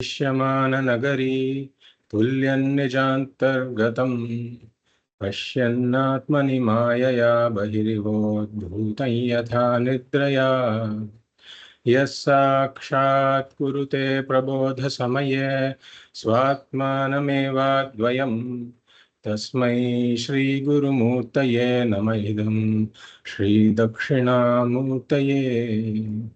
Nagari Tulyannijantargatam Pashyannatmani Mayaya Bahirivod Yatha Nidraya Yasakshat Kurute Prabodha Samaye Swatmanamevadvayam Tasmai Shri Guru Murtaye Namaidam Shri Dakshinamurtaye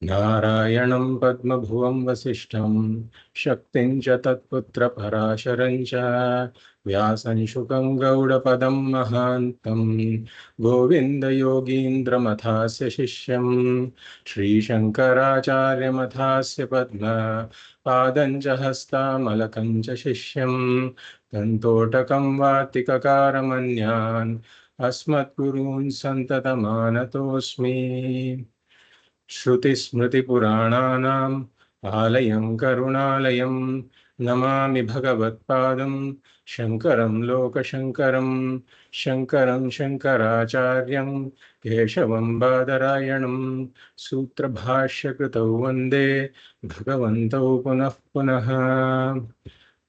Narayanam Padmabhuvam Vasishtam Shaktin cha Tatputra Parasharam cha Vyasan Shukam Gaudapadam Mahantam Govinda Yogindra Mathasya Shishyam Shri Shankaracharya Mathasya Padma Padancha Hasta Malakancha Shishyam Tantotakam Vatikakaramanyaan Asmat Gurun Santatamanatosmi Shruti Smriti Purananam Alayam Karunalayam Namami Bhagavatpadam Shankaram Loka Shankaram Shankaram Shankaracharyam Keshavam Badarayanam Sutra Bhashya Kritau Vande Bhagavantau Punah Punaha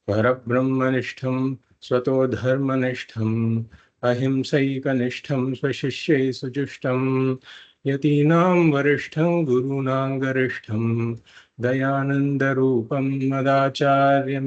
Parabrahmanishtham Swato Dharmanishtham Ahimsaikanishtham Swashishye Sujushtam Yatinam Varishtham Gurunam Garishtham Dayanandarupam Madacharya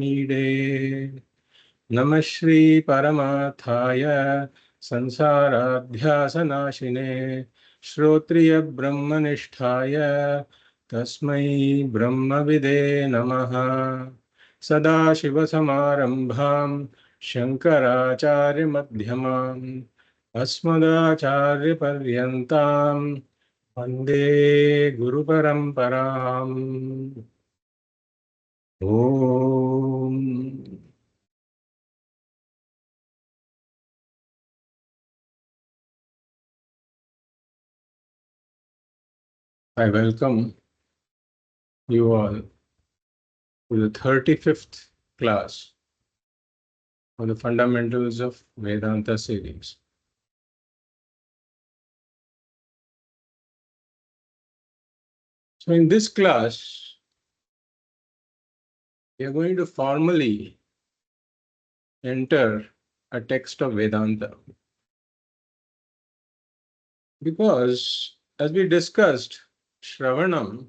Namah Shri Paramathaya Sansarabhyasanashine Shrotriya Brahmanisthaya Tasmai Brahmavide Namaha Sada Shiva Samarambham Shankaracharya Madhyamam Asmadacharya Paryantam Vande Guru Paramparam Om. I welcome you all to the 35th class of the Fundamentals of Vedanta series. So in this class, we are going to formally enter a text of Vedanta. Because as we discussed, Shravanam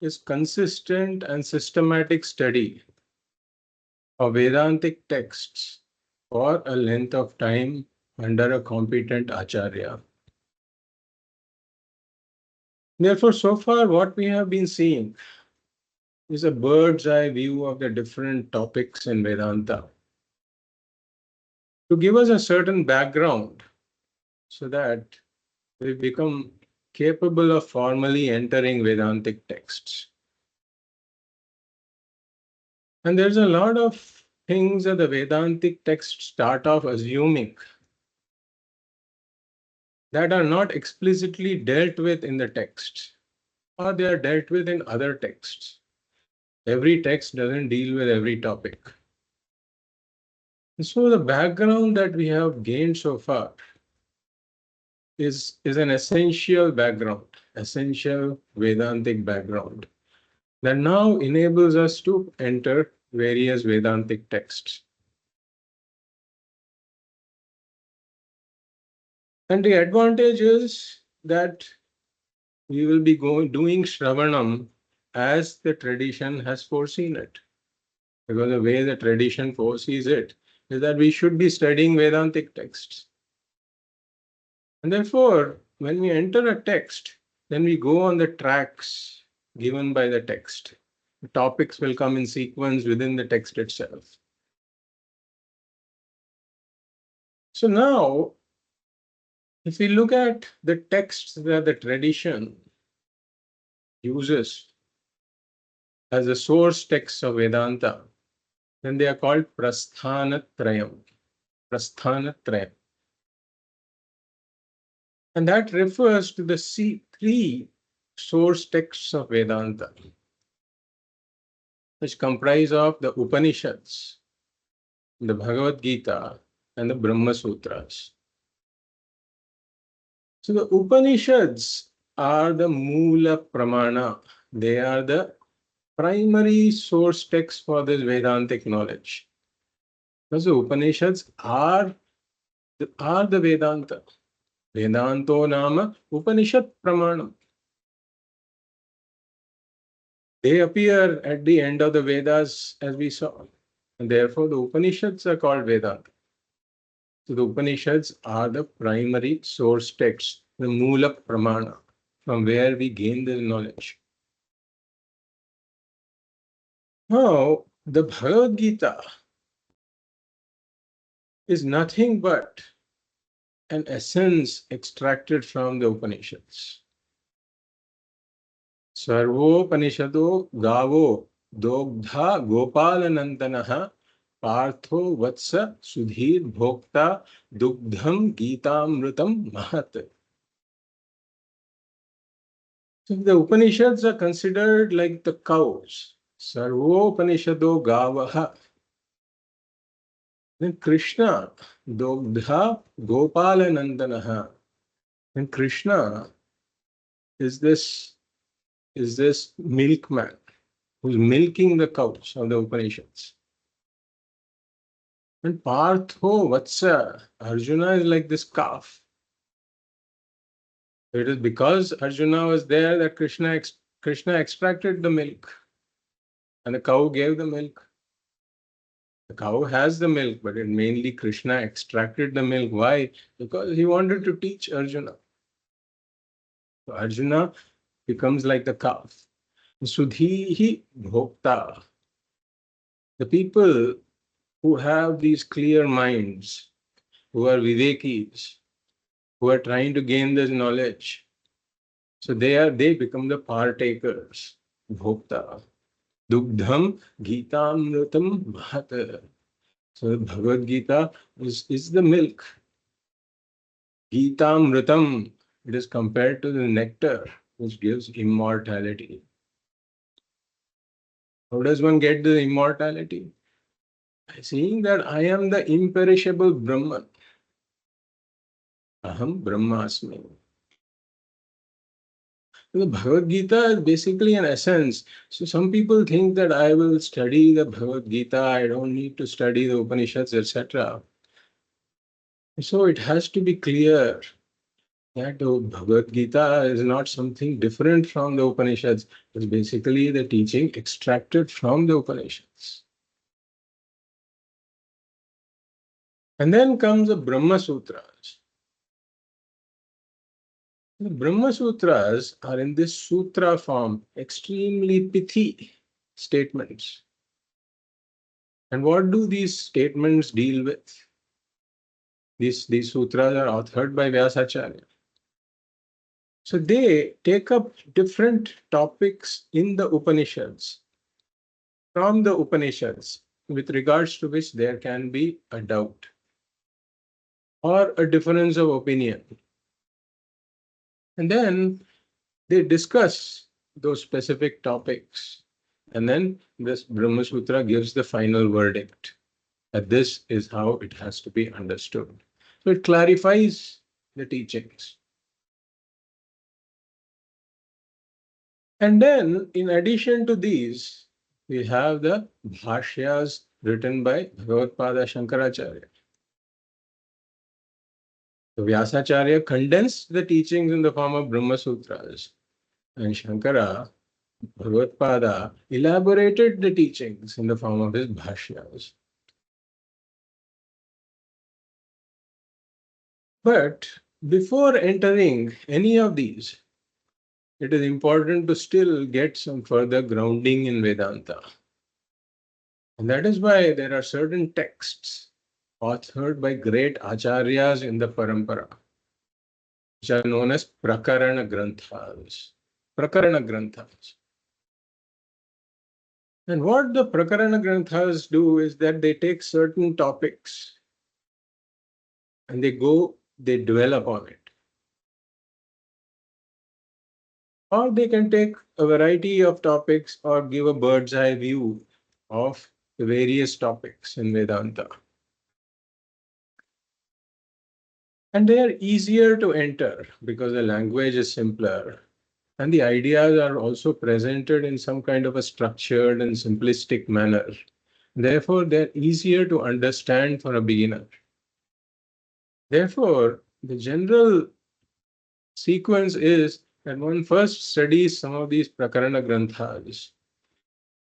is consistent and systematic study of Vedantic texts for a length of time under a competent Acharya. Therefore, so far what we have been seeing is a bird's eye view of the different topics in Vedanta to give us a certain background so that we become capable of formally entering Vedantic texts. And there's a lot of things that the Vedantic texts start off assuming that are not explicitly dealt with in the text, or they are dealt with in other texts. Every text doesn't deal with every topic. And so the background that we have gained so far is an essential background, essential Vedantic background that now enables us to enter various Vedantic texts. And the advantage is that we will be doing Shravanam as the tradition has foreseen it. Because the way the tradition foresees it is that we should be studying Vedantic texts. And therefore, when we enter a text, then we go on the tracks given by the text. The topics will come in sequence within the text itself. So now, if we look at the texts that the tradition uses as the source texts of Vedanta, then they are called Prasthanatrayam. Prasthanatrayam. And that refers to the three source texts of Vedanta, which comprise of the Upanishads, the Bhagavad Gītā, and the Brahma Sutras. So the Upanishads are the Moola Pramana. They are the primary source text for this Vedantic knowledge. Because the Upanishads are the Vedanta. Vedanto nama Upanishad pramanam. They appear at the end of the Vedas as we saw. And therefore the Upanishads are called Vedanta. So the Upanishads are the primary source text, the Mula Pramana, from where we gain this knowledge. Now, the Bhagavad Gītā is nothing but an essence extracted from the Upanishads. Sarvopanishado gavo dogdha gopalanandanaha partho vatsa sudhir bhokta dugdham gitamrutam mahat. So the Upanishads are considered like the cows. Sarvopanishado gavaha. Then Krishna, dogdha gopalanandanaha. And Krishna is this milkman who's milking the cows of the Upanishads. And Partho Vatsa, Arjuna is like this calf. It is because Arjuna was there that Krishna extracted the milk. And the cow gave the milk. The cow has the milk, but it mainly Krishna extracted the milk. Why? Because he wanted to teach Arjuna. So Arjuna becomes like the calf. Sudhihi bhokta. The people who have these clear minds, who are vivekis, who are trying to gain this knowledge, so they become the partakers. Bhokta. Dugdham Gitamrutam Mahat. So the Bhagavad Gita is the milk. Gitamrutam, it is compared to the nectar, which gives immortality. How does one get the immortality? By seeing that I am the imperishable Brahman. Aham Brahmasmi. The Bhagavad Gita is basically an essence. So some people think that I will study the Bhagavad Gita, I don't need to study the Upanishads, etc. So it has to be clear that the Bhagavad Gita is not something different from the Upanishads. It's basically the teaching extracted from the Upanishads. And then comes the Brahma Sutras. The Brahma Sutras are in this sutra form, extremely pithy statements. And what do these statements deal with? These sutras are authored by Vyasacharya. So they take up different topics in the Upanishads, from the Upanishads, with regards to which there can be a doubt or a difference of opinion. And then they discuss those specific topics. And then this Brahma Sutra gives the final verdict that this is how it has to be understood. So it clarifies the teachings. And then, in addition to these, we have the Bhashyas written by Bhagavad Shankaracharya. So Vyasacharya condensed the teachings in the form of Brahma Sutras, and Shankara, Bhagavad elaborated the teachings in the form of his Bhashyas. But before entering any of these, it is important to still get some further grounding in Vedanta. And that is why there are certain texts authored by great acharyas in the parampara, which are known as Prakarana Granthas. Prakarana Granthas. And what the Prakarana Granthas do is that they take certain topics and they develop on it. Or they can take a variety of topics or give a bird's eye view of the various topics in Vedanta. And they are easier to enter because the language is simpler. And the ideas are also presented in some kind of a structured and simplistic manner. Therefore, they're easier to understand for a beginner. Therefore, the general sequence is that one first studies some of these Prakarana Granthas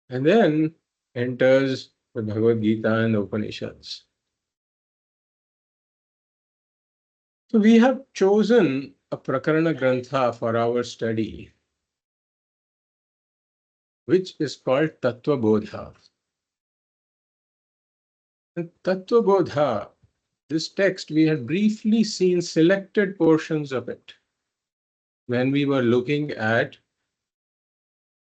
and then enters the Bhagavad Gītā and the Upanishads. So we have chosen a Prakarana Grantha for our study, which is called Tattva Bodha. And Tattva Bodha, this text, we had briefly seen selected portions of it when we were looking at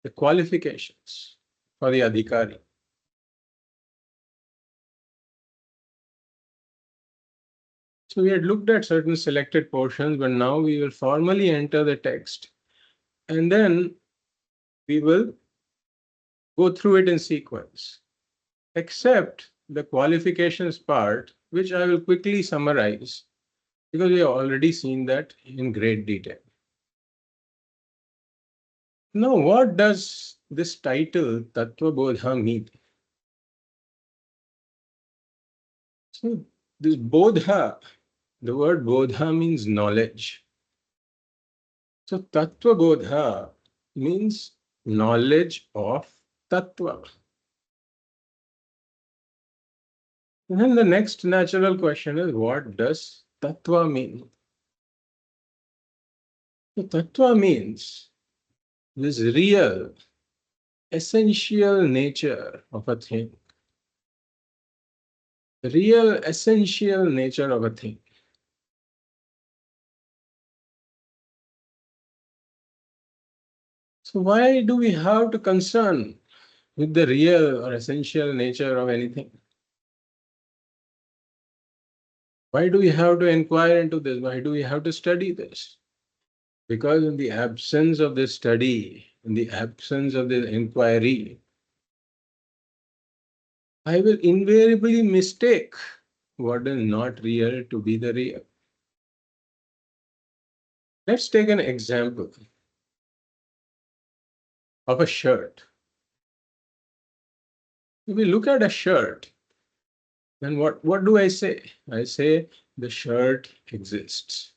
the qualifications for the Adhikari. So we had looked at certain selected portions, but now we will formally enter the text and then we will go through it in sequence, except the qualifications part, which I will quickly summarize because we have already seen that in great detail. Now, what does this title Tattva Bodha mean? So, this Bodha, the word Bodha means knowledge. So, Tattva Bodha means knowledge of Tattva. And then the next natural question is, what does Tattva mean? So, Tattva means this real, essential nature of a thing. The real, essential nature of a thing. So, why do we have to concern with the real or essential nature of anything? Why do we have to inquire into this? Why do we have to study this? Because in the absence of this study, in the absence of this inquiry, I will invariably mistake what is not real to be the real. Let's take an example of a shirt. If we look at a shirt, then what do I say? I say the shirt exists.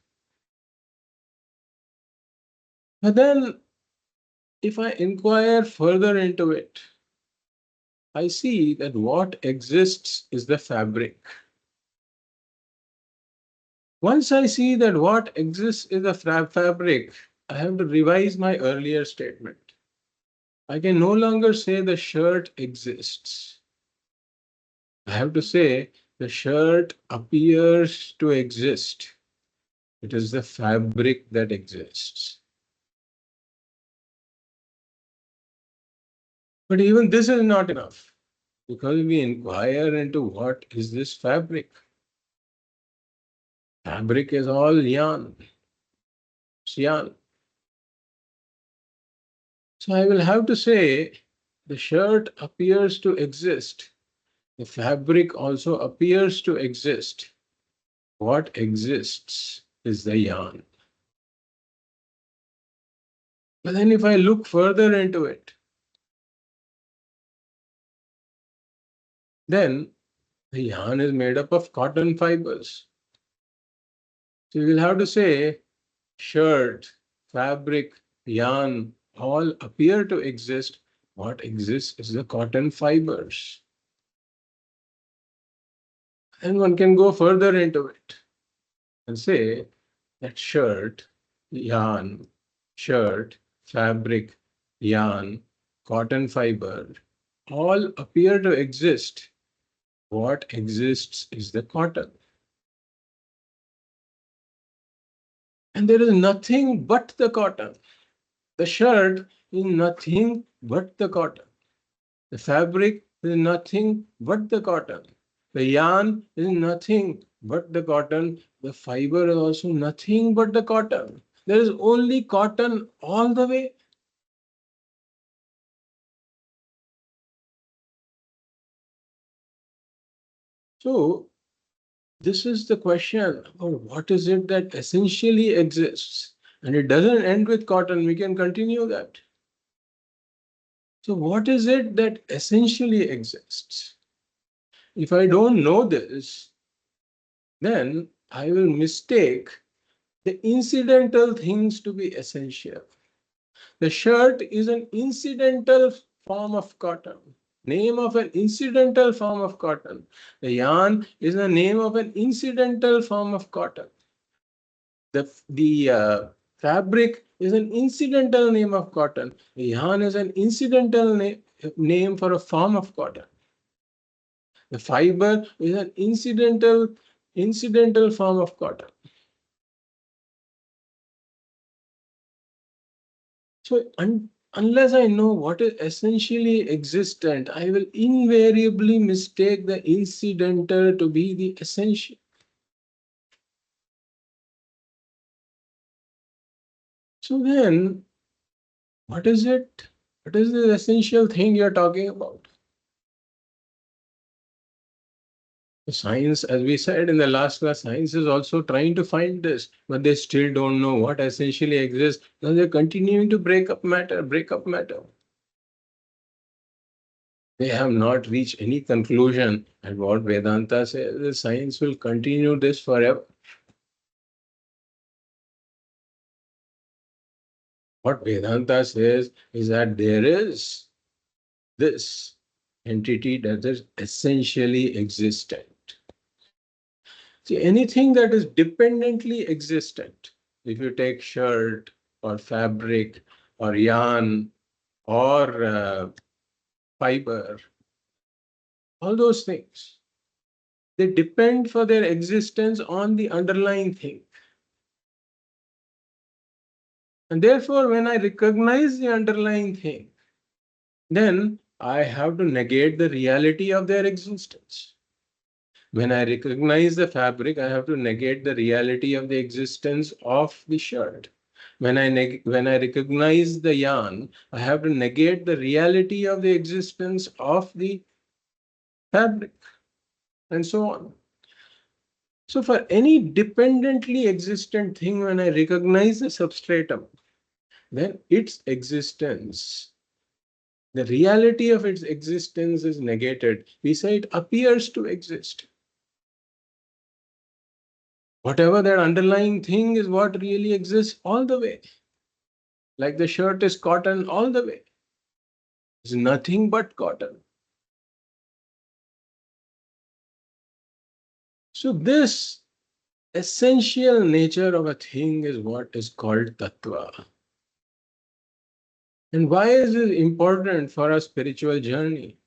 But then if I inquire further into it, I see that what exists is the fabric. Once I see that what exists is the fabric, I have to revise my earlier statement. I can no longer say the shirt exists. I have to say the shirt appears to exist. It is the fabric that exists. But even this is not enough because we inquire into what is this fabric. Fabric is all yarn. It's yarn. So I will have to say the shirt appears to exist. The fabric also appears to exist. What exists is the yarn. But then if I look further into it, then the yarn is made up of cotton fibers. So you will have to say shirt, fabric, yarn all appear to exist. What exists is the cotton fibers. And one can go further into it and say that shirt, yarn, shirt, fabric, yarn, cotton fiber all appear to exist. What exists is the cotton. And there is nothing but the cotton. The shirt is nothing but the cotton. The fabric is nothing but the cotton. The yarn is nothing but the cotton. The fiber is also nothing but the cotton. There is only cotton all the way. So, this is the question about what is it that essentially exists. And it doesn't end with cotton. We can continue that. So what is it that essentially exists? If I don't know this, then I will mistake the incidental things to be essential. The shirt is an incidental form of cotton, name of an incidental form of cotton. The yarn is the name of an incidental form of cotton. The fabric is an incidental name of cotton. The yarn is an incidental name for a form of cotton. The fiber is an incidental form of cotton. So unless I know what is essentially existent, I will invariably mistake the incidental to be the essential. So then, what is it? What is the essential thing you're talking about? Science, as we said in the last class, science is also trying to find this, but they still don't know what essentially exists. Now they're continuing to break up matter. They have not reached any conclusion. And what Vedanta says is science will continue this forever. What Vedanta says is that there is this entity that is essentially existent. See, anything that is dependently existent, if you take shirt or fabric or yarn or fiber, all those things, they depend for their existence on the underlying thing. And therefore, when I recognize the underlying thing, then I have to negate the reality of their existence. When I recognize the fabric, I have to negate the reality of the existence of the shirt. When I recognize the yarn, I have to negate the reality of the existence of the fabric, and so on. So for any dependently existent thing, when I recognize the substratum, then its existence, the reality of its existence is negated. We say it appears to exist. Whatever that underlying thing is what really exists all the way. Like the shirt is cotton all the way. It's nothing but cotton. So this essential nature of a thing is what is called tattva. And why is it important for a spiritual journey?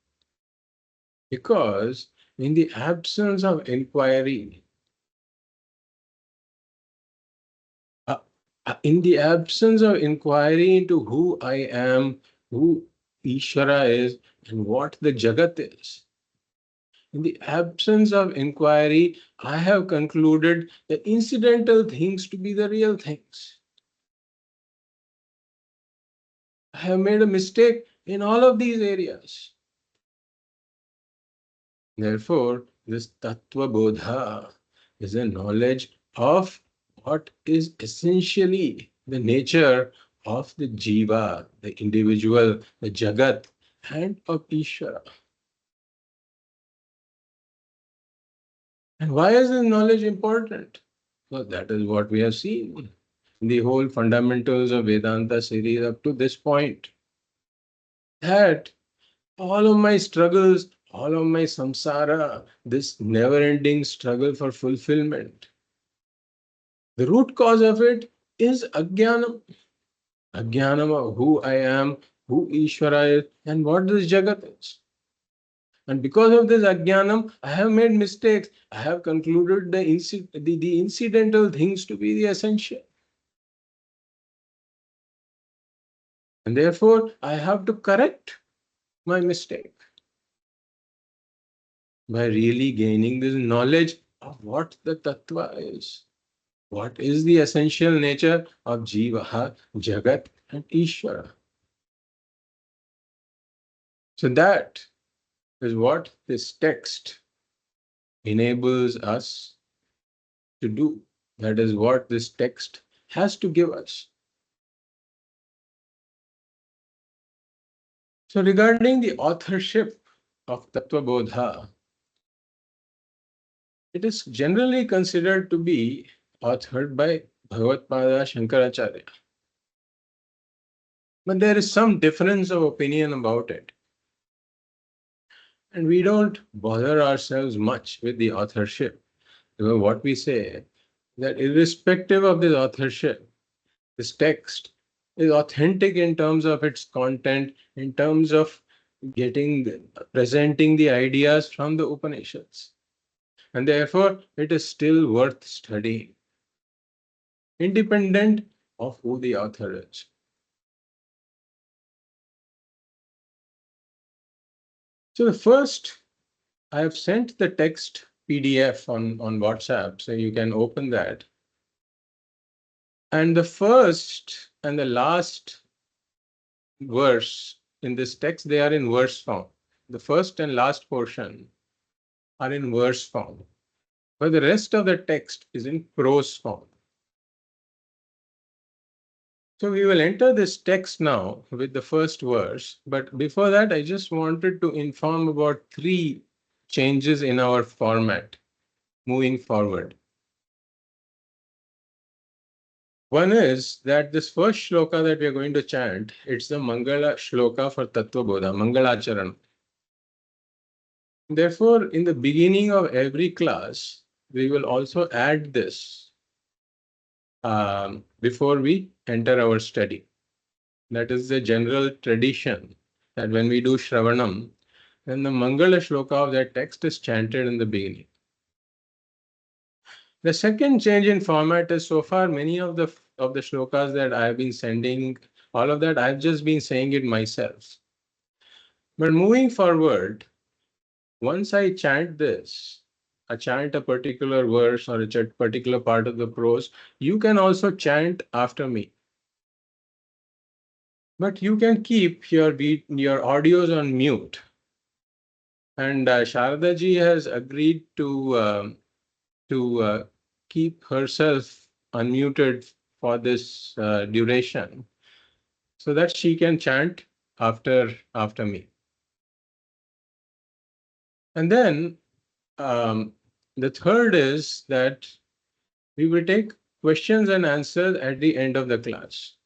Because in the absence of inquiry, into who I am, who Ishvara is, and what the Jagat is, in the absence of inquiry, I have concluded the incidental things to be the real things. I have made a mistake in all of these areas. Therefore, this Tattva Bodha is a knowledge of what is essentially the nature of the Jiva, the individual, the Jagat, and of Ishvara. And why is this knowledge important? Well, that is what we have seen in the whole Fundamentals of Vedanta series up to this point. That all of my struggles, all of my samsara, this never-ending struggle for fulfillment, the root cause of it is ajnanam. Ajnanam of who I am, who Ishvara is, and what this Jagat is. And because of this ajnanam, I have made mistakes. I have concluded the incidental things to be the essential. And therefore, I have to correct my mistake by really gaining this knowledge of what the tattva is. What is the essential nature of Jiva, Jagat, and Ishvara? So that is what this text enables us to do. That is what this text has to give us. So regarding the authorship of Tattva Bodha, it is generally considered to be authored by Bhagavad Gītā Shankaracharya. But there is some difference of opinion about it. And we don't bother ourselves much with the authorship. Because what we say, that irrespective of this authorship, this text is authentic in terms of its content, in terms of presenting the ideas from the Upanishads. And therefore, it is still worth studying, independent of who the author is. So the first, I have sent the text PDF on WhatsApp, so you can open that. And the first and the last verse in this text, they are in verse form. The first and last portion are in verse form, but the rest of the text is in prose form. So we will enter this text now with the first verse, but before that, I just wanted to inform about 3 changes in our format moving forward. One is that this first shloka that we are going to chant, it's the Mangala shloka for Tattva Bodha, Mangalacharan. Therefore, in the beginning of every class, we will also add this before we enter our study. That is the general tradition that when we do Shravanam, then the Mangala shloka of that text is chanted in the beginning. The second change in format is, so far many of the shlokas that I have been sending, all of that I've just been saying it myself. But moving forward, once I chant this, I chant a particular verse or a particular part of the prose, you can also chant after me. But you can keep your audios on mute. And Sharada ji has agreed to keep herself unmuted for this duration, so that she can chant after me. And then the third is that we will take questions and answers at the end of the class,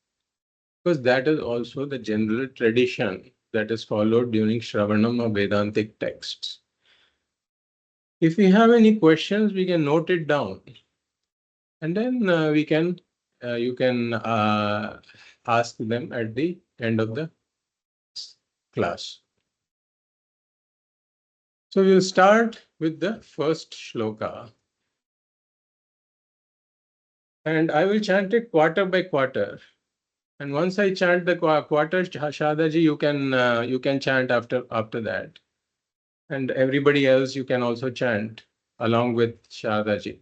because that is also the general tradition that is followed during Shravanam of Vedantic texts. If we have any questions, we can note it down, and then you can ask them at the end of the class. So we'll start with the first shloka. And I will chant it quarter by quarter. And once I chant the quarter, Shadaji, you can chant after that. And everybody else, you can also chant along with Shadaji.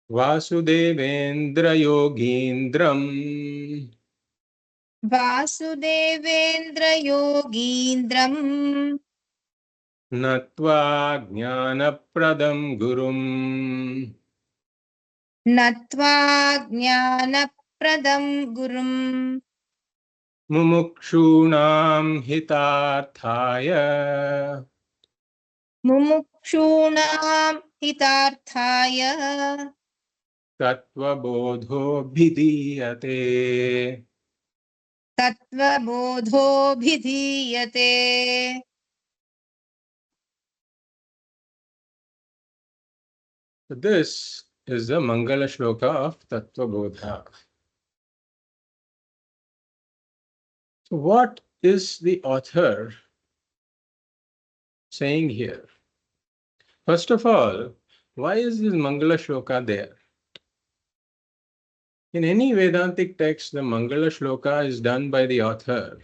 Vasudevendra Yogindram Vasudevendra Yogindram Natva Jnanapradam Gurum Natva Jnanapradam Gurum Mumukshunam Hitarthaya Mumukshunam Hitarthaya Tattva Bodho Bhidiyate. Tattva Bodho Bhidiyate. So this is the Mangala Shloka of Tattva Bodha. So what is the author saying here? First of all, why is this Mangala Shloka there? In any Vedantic text, the Mangala Shloka is done by the author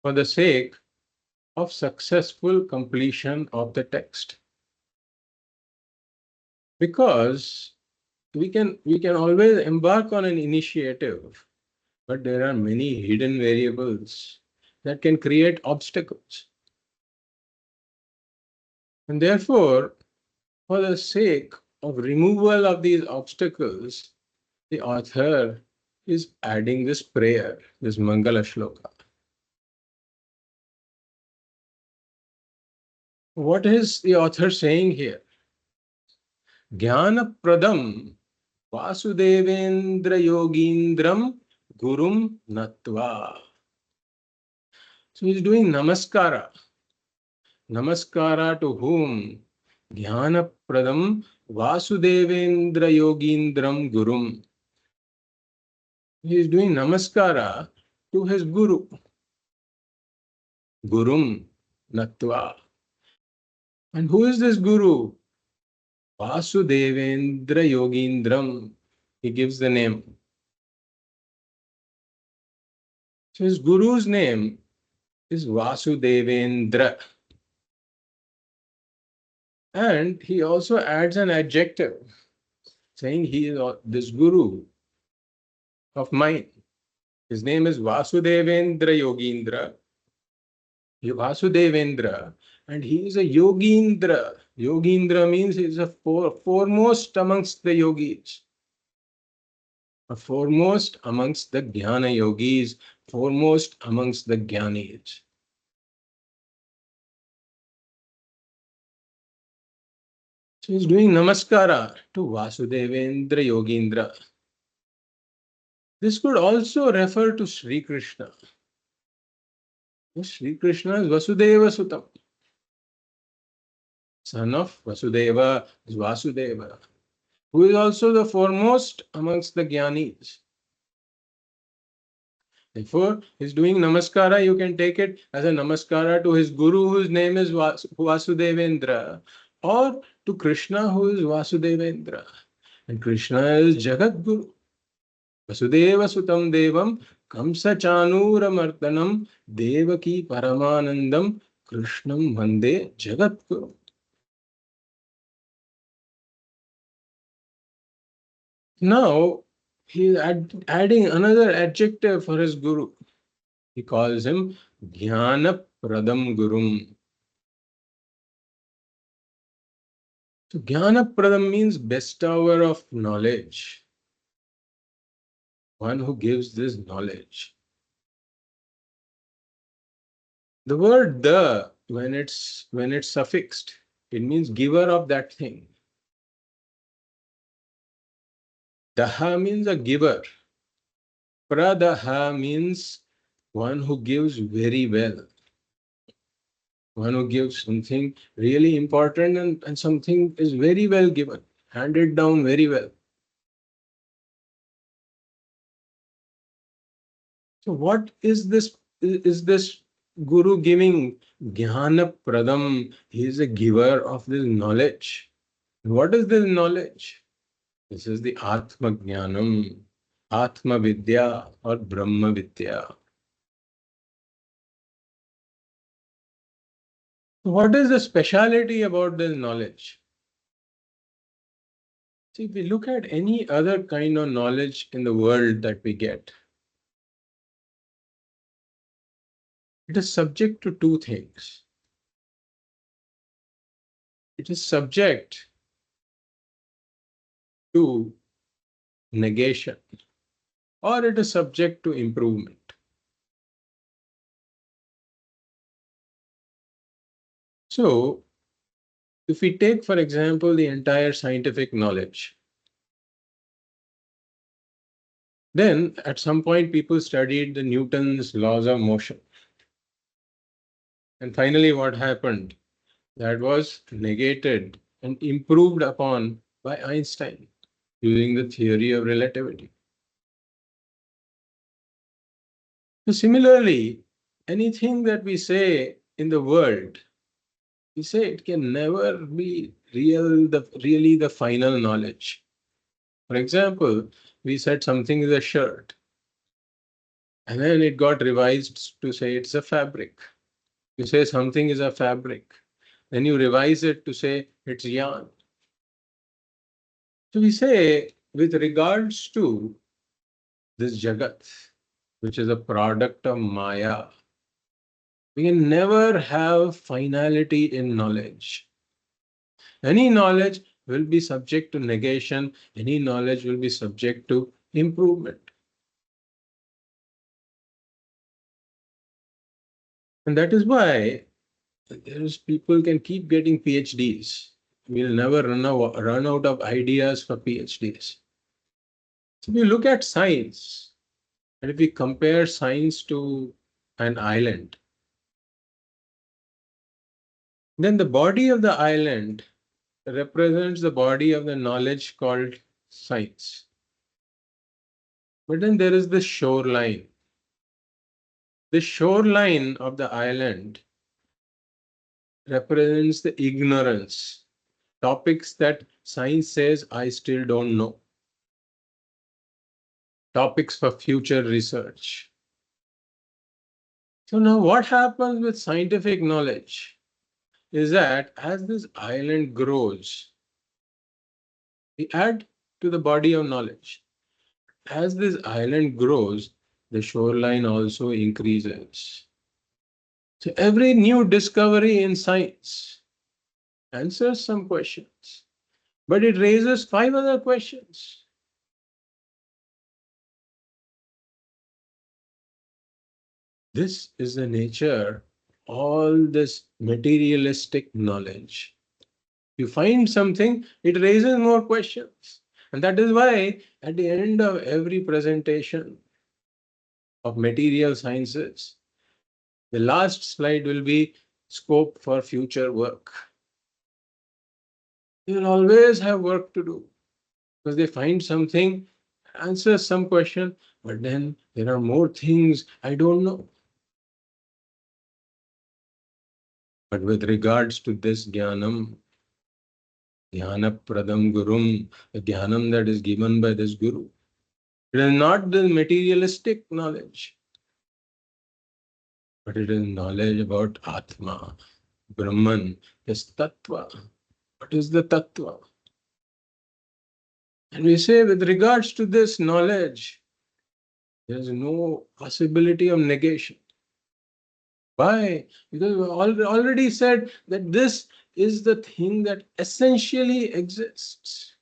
for the sake of successful completion of the text. Because we can always embark on an initiative, but there are many hidden variables that can create obstacles. And therefore, for the sake of removal of these obstacles, the author is adding this prayer, this Mangala Shloka. What is the author saying here? Jnana Pradam Vasudevendra Yogindram Gurum Natva. So he's doing namaskara. Namaskara to whom? Jnana Pradam Vasudevendra Yogindram Gurum. He is doing namaskara to his guru. Gurum Natva. And who is this guru? Vasudevendra Yogindram. He gives the name. So his guru's name is Vasudevendra. And he also adds an adjective saying he is this guru of mine. His name is Vasudevendra Yogindra. Vasudevendra. And he is a Yogindra. Yogindra means he is a foremost amongst the yogis. A foremost amongst the Jnana yogis, foremost amongst the Jnanis. So he's doing namaskara to Vasudevendra Yogindra. This could also refer to Sri Krishna. Sri Krishna is Vasudeva Sutam. Son of Vasudeva is Vasudeva, who is also the foremost amongst the Jnanis. Therefore, he's doing namaskara. You can take it as a namaskara to his guru, whose name is Vasudevendra, or to Krishna, who is Vasudevendra. And Krishna is Jagat Guru. Vasudeva Sutam Devam Kamsa Chanura Martanam Devaki Paramanandam Krishnam Vande Jagat Guru. Now, he is adding another adjective for his guru. He calls him Jnana Pradam Gurum. So, Jnana Pradam means bestower of knowledge. One who gives this knowledge. The word the, when it's suffixed, it means giver of that thing. Daha means a giver. Pradaha means one who gives very well. One who gives something really important and something is very well given, handed down very well. So what is this? Is this guru giving jnana pradam? He is a giver of this knowledge. What is this knowledge? This is the Atma Jnanam, Atma Vidya or Brahma Vidya. What is the speciality about this knowledge? See, if we look at any other kind of knowledge in the world that we get, it is subject to two things. It is subject to negation or it is subject to improvement. So, if we take, for example, the entire scientific knowledge, then at some point people studied the Newton's laws of motion. And finally, what happened? That was negated and improved upon by Einstein using the theory of relativity. So similarly, anything that we say in the world, we say it can never be really the final knowledge. For example, we said something is a shirt, and then it got revised to say it's a fabric. You say something is a fabric, then you revise it to say it's yarn. So we say, with regards to this Jagat, which is a product of Maya, we can never have finality in knowledge. Any knowledge will be subject to negation. Any knowledge will be subject to improvement. And that is why people can keep getting PhDs. We'll never run out of ideas for PhDs. So we look at science, and if we compare science to an island, then the body of the island represents the body of the knowledge called science. But then there is the shoreline. The shoreline of the island represents the ignorance, topics that science says I still don't know, topics for future research. So now what happens with scientific knowledge is that as this island grows, we add to the body of knowledge. As this island grows, the shoreline also increases. So every new discovery in science answers some questions, but it raises 5 other questions. This is the nature of all this materialistic knowledge. You find something, it raises more questions. And that is why at the end of every presentation of material sciences, the last slide will be scope for future work. They will always have work to do because they find something, answers some question, but then there are more things I don't know. But with regards to this jnanam, jnana pradam gurum, the jnanam that is given by this guru, it is not the materialistic knowledge, but it is knowledge about Atma, Brahman, this Tattva. What is the Tattva? And we say with regards to this knowledge, there is no possibility of negation. Why? Because we already said that this is the thing that essentially exists.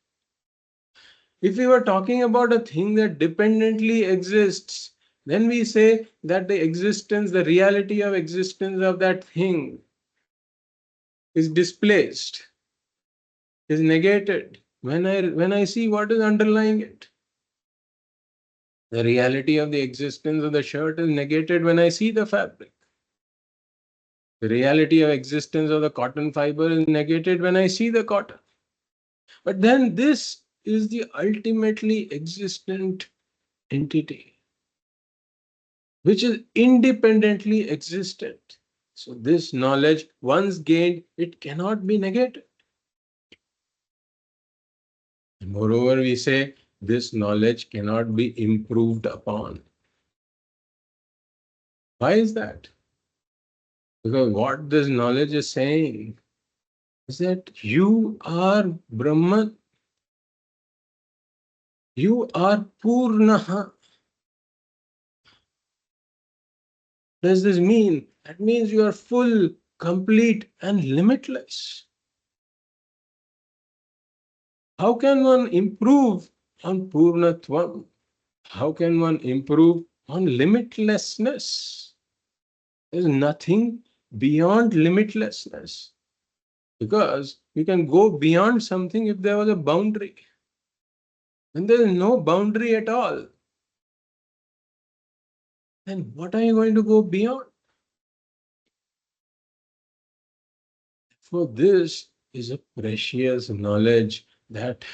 If we were talking about a thing that dependently exists, then we say that the existence, the reality of existence of that thing is displaced, is negated when I see what is underlying it. The reality of the existence of the shirt is negated when I see the fabric. The reality of existence of the cotton fiber is negated when I see the cotton. But then this is the ultimately existent entity, which is independently existent. So this knowledge, once gained, it cannot be negated. And moreover, we say this knowledge cannot be improved upon. Why is that? Because what this knowledge is saying is that you are Brahman. You are Purnaha. Does this mean? That means you are full, complete, and limitless. How can one improve on Purnatvam? How can one improve on limitlessness? There's nothing beyond limitlessness. Because you can go beyond something if there was a boundary. When there is no boundary at all, then what are you going to go beyond? For this is a precious knowledge that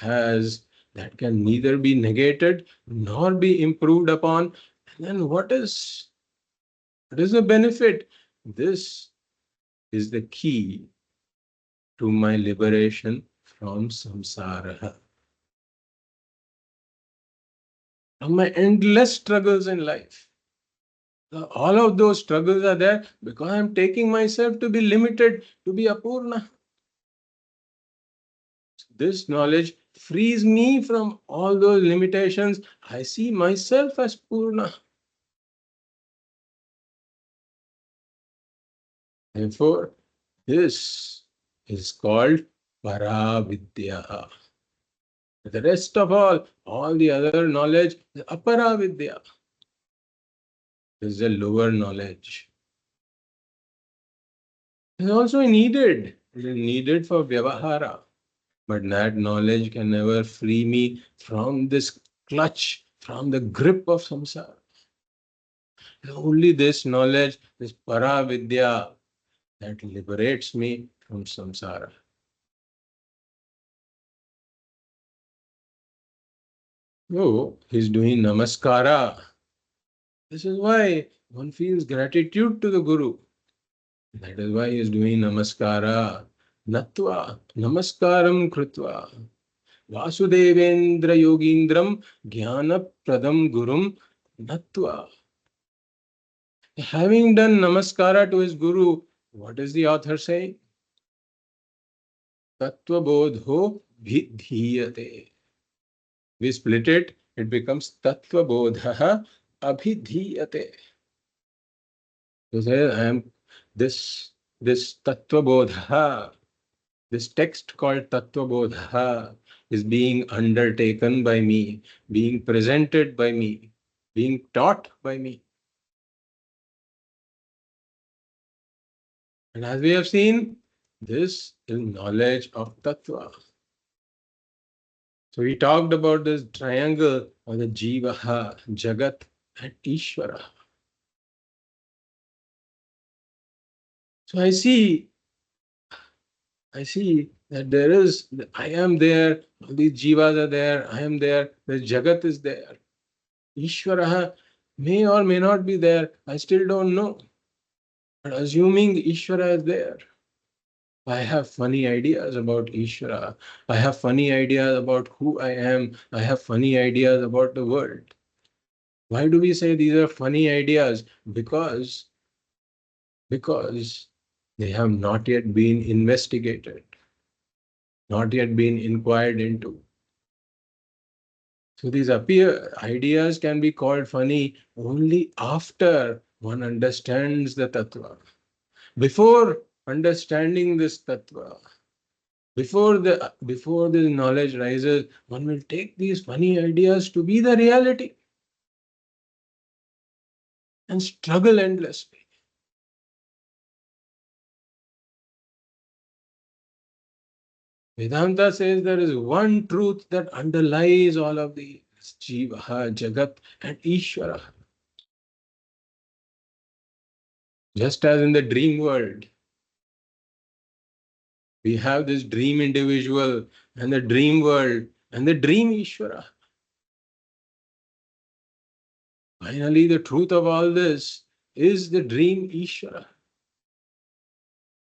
can neither be negated nor be improved upon. And then what is the benefit? This is the key to my liberation from samsara, from my endless struggles in life. All of those struggles are there because I'm taking myself to be limited, to be apurna. This knowledge frees me from all those limitations. I see myself as Purna. Therefore, this is called Paravidya. The rest of all the other knowledge, the Aparavidya, is the lower knowledge. It is also needed. It is needed for Vyavahara. But that knowledge can never free me from this clutch, from the grip of samsara. Only this knowledge, this Paravidya, that liberates me from samsara. Oh, he's doing namaskara. This is why one feels gratitude to the Guru. That is why he is doing namaskara. Natva, namaskaram krutva. Vasudevendra yogindram jnana pradam gurum natva. Having done namaskara to his Guru, what is the author saying? Tattva Bodho vidhiyate. We split it, it becomes Tattva Bodha abhidhiyate. So say, I am this Tattva Bodha, this text called Tattva Bodha is being undertaken by me, being presented by me, being taught by me. And as we have seen, this is knowledge of Tattva. So we talked about this triangle of the Jiva, Jagat, and Ishvara. So I see that there is, I am there, all these Jivas are there, I am there, the Jagat is there. Ishvara may or may not be there, I still don't know. But assuming Ishvara is there, I have funny ideas about Ishvara. I have funny ideas about who I am. I have funny ideas about the world. Why do we say these are funny ideas? Because they have not yet been investigated, not yet been inquired into. So these ideas can be called funny only after one understands the tattva. Before understanding this tattva, before the knowledge rises, one will take these funny ideas to be the reality and struggle endlessly. Vedanta says there is one truth that underlies all of these: Jiva, Jagat, and Ishvara. Just as in the dream world, we have this dream individual and the dream world and the dream Ishvara. Finally, the truth of all this is the dream Ishvara.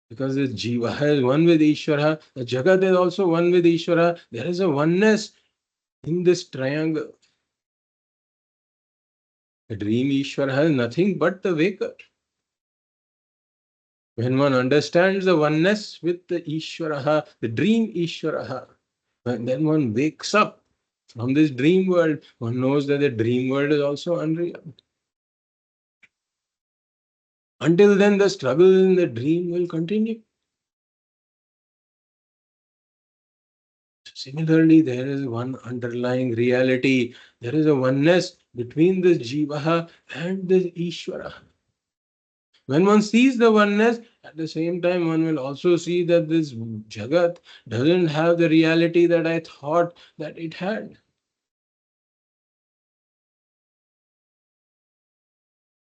Because the Jiva is one with Ishvara, the Jagat is also one with Ishvara. There is a oneness in this triangle. The dream Ishvara has nothing but the waker. When one understands the oneness with the Ishvara, the dream Ishvara, then one wakes up from this dream world. One knows that the dream world is also unreal. Until then, the struggle in the dream will continue. Similarly, there is one underlying reality. There is a oneness between this Jiva and this Ishvara. When one sees the oneness, at the same time, one will also see that this Jagat doesn't have the reality that I thought that it had.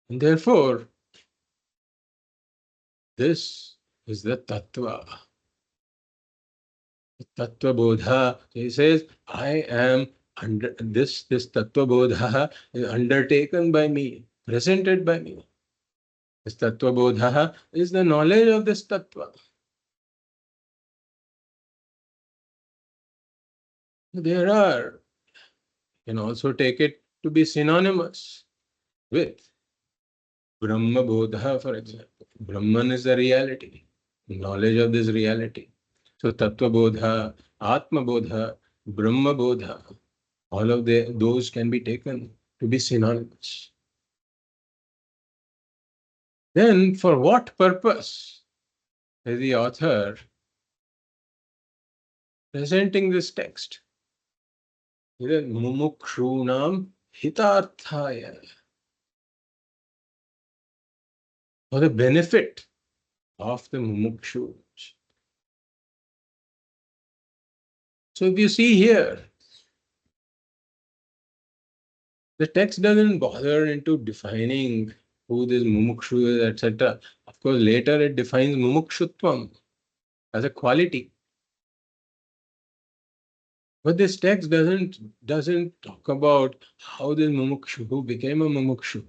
And therefore, this is the Tattva. Tattva Bodha. So he says, I am under this Tattva Bodha is undertaken by me, presented by me. This Tattva Bodha is the knowledge of this Tattva. There are, you can also take it to be synonymous with Brahma Bodha, for example. Brahman is the reality, knowledge of this reality. So Tattva Bodha, Atma Bodha, Brahma Bodha, all of those can be taken to be synonymous. Then for what purpose is the author presenting this text. Mumukshunam hitarthaya. For the benefit of the mumukshus. So if you see here, the text doesn't bother into defining who this mumukshu is, etc. Of course, later it defines mumukshutvam as a quality. But this text doesn't talk about how this mumukshu became a mumukshu.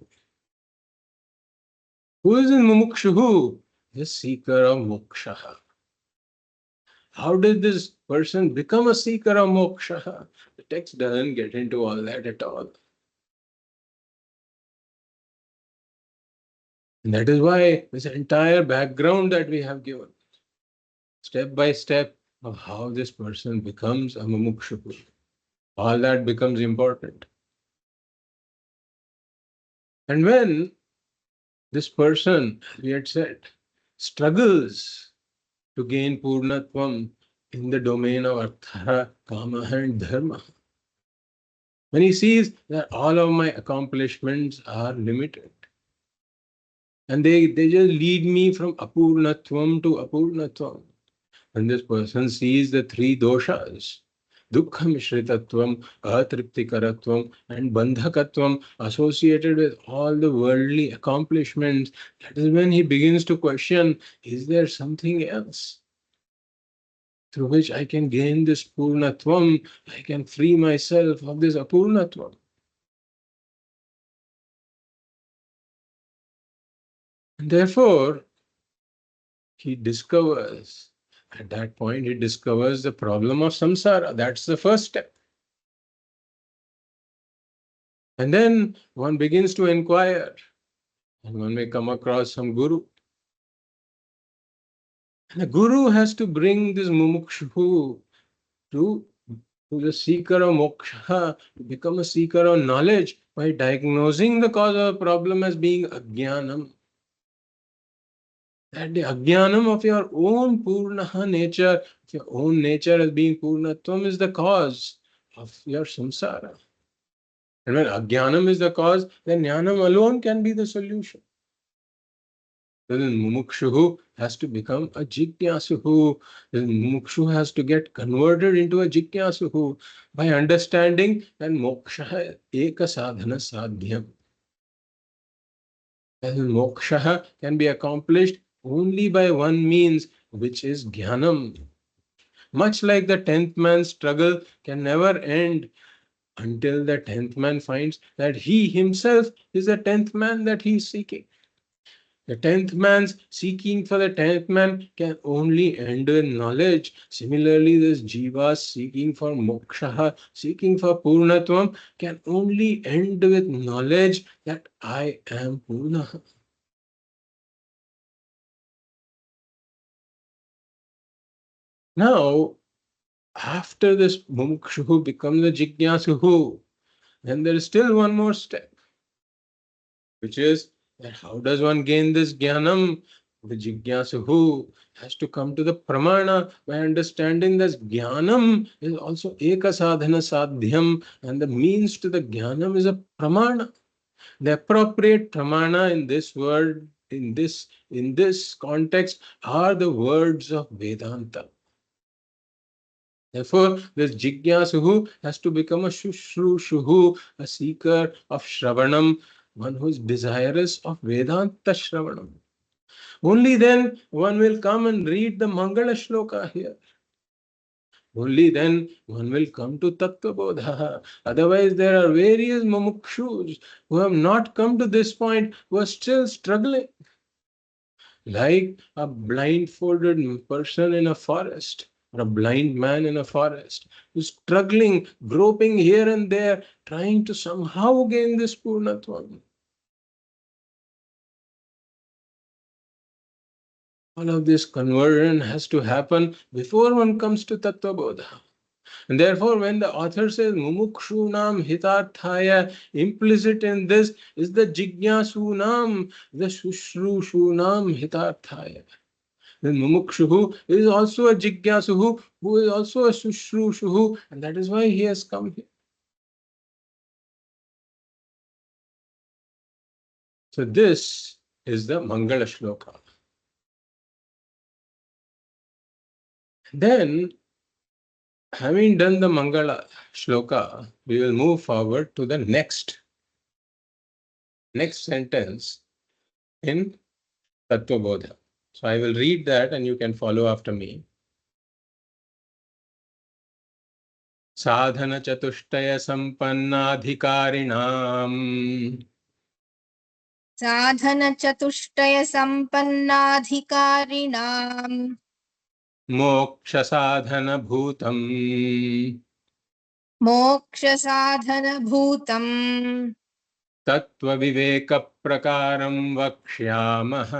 Who is this mumukshu? The seeker of moksha. How did this person become a seeker of moksha? The text doesn't get into all that at all. And that is why this entire background that we have given, step by step, of how this person becomes a mumukshu, all that becomes important. And when this person, as we had said, struggles to gain purnatvam in the domain of artha, kama and dharma, when he sees that all of my accomplishments are limited, and they just lead me from apurnatvam to apurnatvam. When this person sees the three doshas, dukkha mishritatvam, atriptikaratvam, and bandhakatvam associated with all the worldly accomplishments, that is when he begins to question, is there something else through which I can gain this purnatvam? I can free myself of this apurnatvam. And therefore, he discovers, at that point, he discovers the problem of samsara. That's the first step. And then one begins to inquire, and one may come across some guru. And the guru has to bring this mumukshu to the seeker of moksha, to become a seeker of knowledge by diagnosing the cause of a problem as being ajnanam. That the ajnanam of your own purnaha nature, of your own nature as being purnatvam, is the cause of your samsara. And when ajnanam is the cause, then jnanam alone can be the solution. Then mumukshu has to become a jigyasuhu. Then mumukshu has to get converted into a jigyasuhu by understanding that moksha eka sadhana sadhyam. And moksha can be accomplished only by one means, which is jnanam. Much like the 10th man's struggle can never end until the 10th man finds that he himself is the 10th man that he is seeking. The 10th man's seeking for the 10th man can only end with knowledge. Similarly, this Jiva seeking for moksha, seeking for purnatvam, can only end with knowledge that I am purna. Now, after this mumukshu becomes a jigyasuhu, then there is still one more step, which is that how does one gain this jnanam? The jigyasuhu has to come to the pramana by understanding that jnanam is also eka sadhana sadhyam, and the means to the jnanam is a pramana. The appropriate pramana in this word, in this context, are the words of Vedanta. Therefore, this jigyasuhu has to become a shushrushuhu, a seeker of shravanam, one who is desirous of Vedanta shravanam. Only then one will come and read the Mangala Shloka here. Only then one will come to Tattva Bodha. Otherwise, there are various mumukshus who have not come to this point, who are still struggling. Like a blindfolded person in a forest, or a blind man in a forest, who's struggling, groping here and there, trying to somehow gain this purnatvam. All of this conversion has to happen before one comes to Tattva Bodha. And therefore, when the author says mumukshunam hitarthaya, implicit in this is the jignasunam, the shushrushnam hitarthaya. Then Mumukshuhu is also a Jigyasuhu, who is also a Sushrushuhu, and that is why he has come here. So this is the Mangala Shloka. Then, having done the Mangala Shloka, we will move forward to the next sentence in Tattva Bodha. So I will read that and you can follow after me. Sadhana Chatushtaya Sampannadhikarinam साधनचतुष्टयसम्पन्नाधिकारिणाम् Moksha Sadhana Bhutam मोक्षसाधनभूतम् Tattva Viveka Prakaram Vakshyamah.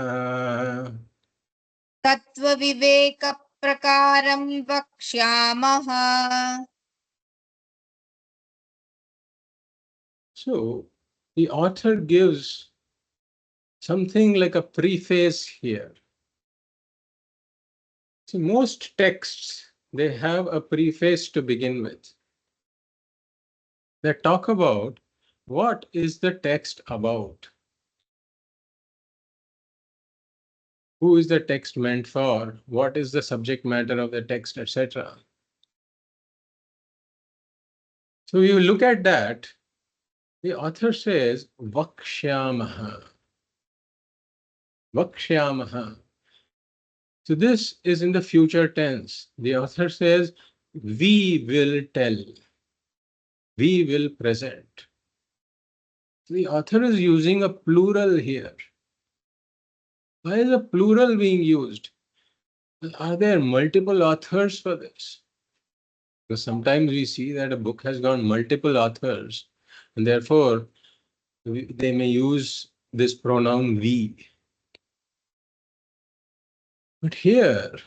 तत्त्वविवेकप्रकारम् वक्ष्यामः. So the author gives something like a preface here. See, most texts, they have a preface to begin with. They talk about what is the text about? Who is the text meant for? What is the subject matter of the text, etc. So you look at that, the author says, Vakshyamaha. Vakshyamaha. So this is in the future tense. The author says, we will tell. We will present. The author is using a plural here. Why is a plural being used? Are there multiple authors for this? Because sometimes we see that a book has got multiple authors, and therefore they may use this pronoun we. But here,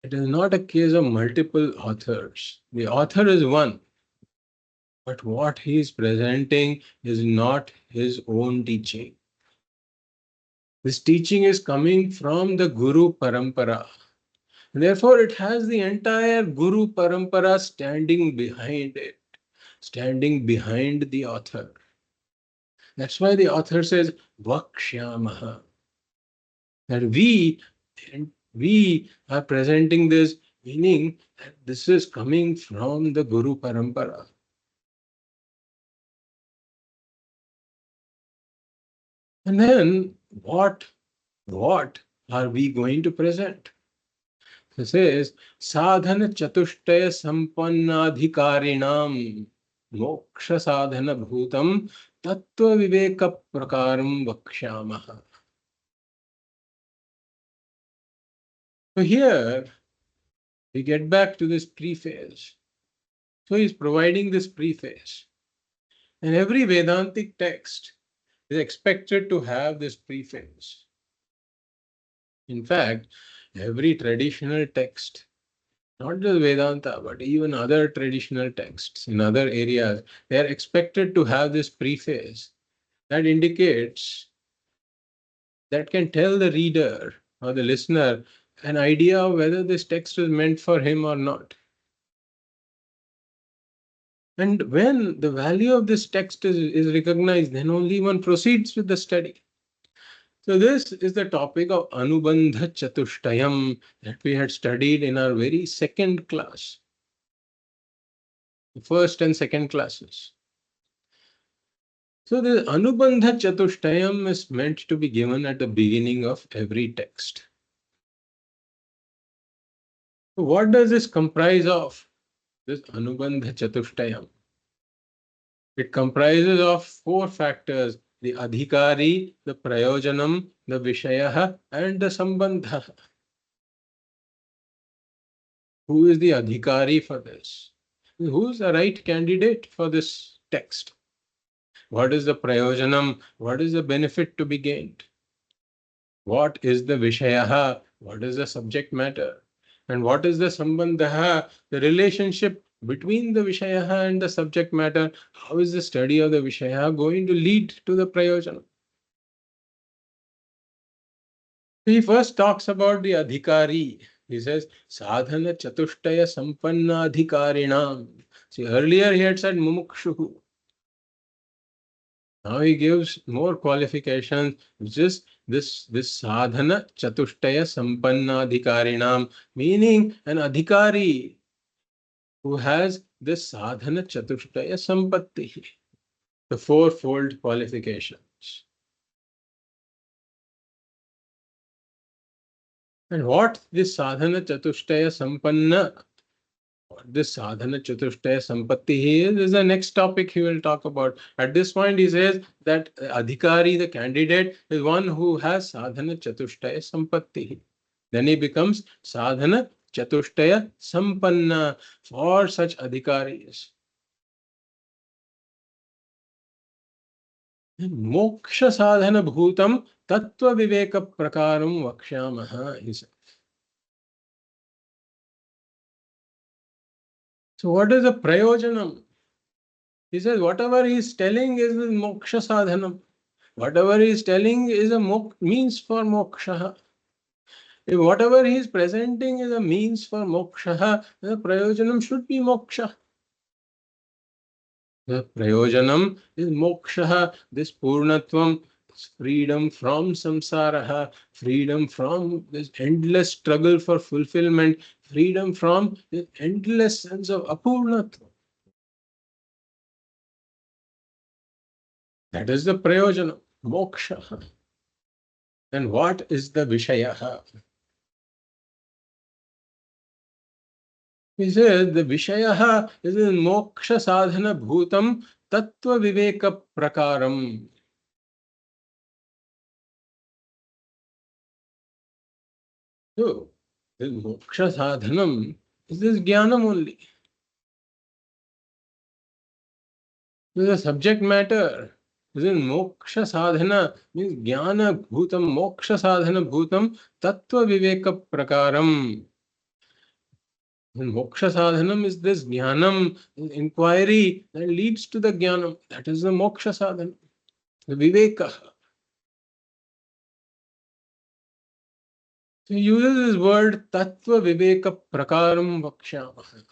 it is not a case of multiple authors. The author is one, but what he is presenting is not his own teaching. This teaching is coming from the Guru Parampara. Therefore, it has the entire Guru Parampara standing behind it, standing behind the author. That's why the author says, Vakshyamaha. That we are presenting this, meaning that this is coming from the Guru Parampara. And then what are we going to present? It says, Sadhana Chatushtaya Sampannadhikarinam Moksha Sadhana Bhutam Tattva Viveka Prakaram Vakshyamaha. So here we get back to this preface. So he's providing this preface. And every Vedantic text is expected to have this preface. In fact, every traditional text, not just Vedanta, but even other traditional texts in other areas, they are expected to have this preface that indicates, that can tell the reader or the listener an idea of whether this text is meant for him or not. And when the value of this text is recognized, then only one proceeds with the study. So this is the topic of Anubandha Chatushtayam that we had studied in our very second class, the first and second classes. So the Anubandha Chatushtayam is meant to be given at the beginning of every text. So what does this comprise of, this Anubandha Chatushtayam? It comprises of four factors: the adhikari, the prayojanam, the vishaya, and the sambandha. Who is the adhikari for this? Who is the right candidate for this text? What is the prayojanam? What is the benefit to be gained? What is the vishaya? What is the subject matter? And what is the sambandha? The relationship between the vishaya and the subject matter. How is the study of the vishaya going to lead to the prayojana? He first talks about the adhikari. He says, sadhana chatushtaya sampanna adhikarinam. See, earlier he had said mumukshu. Now he gives more qualifications. Just this sadhana chatushtaya sampanna adhikarinam, meaning an adhikari who has this sadhana chatushtaya sampatti, the fourfold qualifications. And what this sadhana chatushtaya sampanna, what this sadhana chatushtaya sampatti is the next topic he will talk about. At this point, he says that adhikari, the candidate, is one who has sadhana chatushtaya sampatti. Then he becomes sadhana chatushtaya sampanna for such adhikaris. Moksha sadhana bhutam tattva viveka prakaram vakshamaha, he says. So what is the prayojanam? He says whatever he is telling is moksha sadhanam. Whatever he is telling is a means for moksha. If whatever he is presenting is a means for moksha, the prayojanam should be moksha. The prayojanam is moksha, this purnatvam, this freedom from samsara, freedom from this endless struggle for fulfillment, freedom from this endless sense of apurnatvam. That is the prayojanam, moksha. And what is the vishaya? He says the vishaya is in moksha sadhana bhutam tattva viveka prakaram. So, this moksha sadhanam is this jnanam only. This is a subject matter. This is moksha sadhana means jnana bhutam, moksha sadhana bhutam tattva viveka prakaram. And moksha sadhanam is this jnanam, inquiry that leads to the jnanam. That is the moksha sadhana, the viveka. So he uses this word tattva viveka prakaram vakshamaha.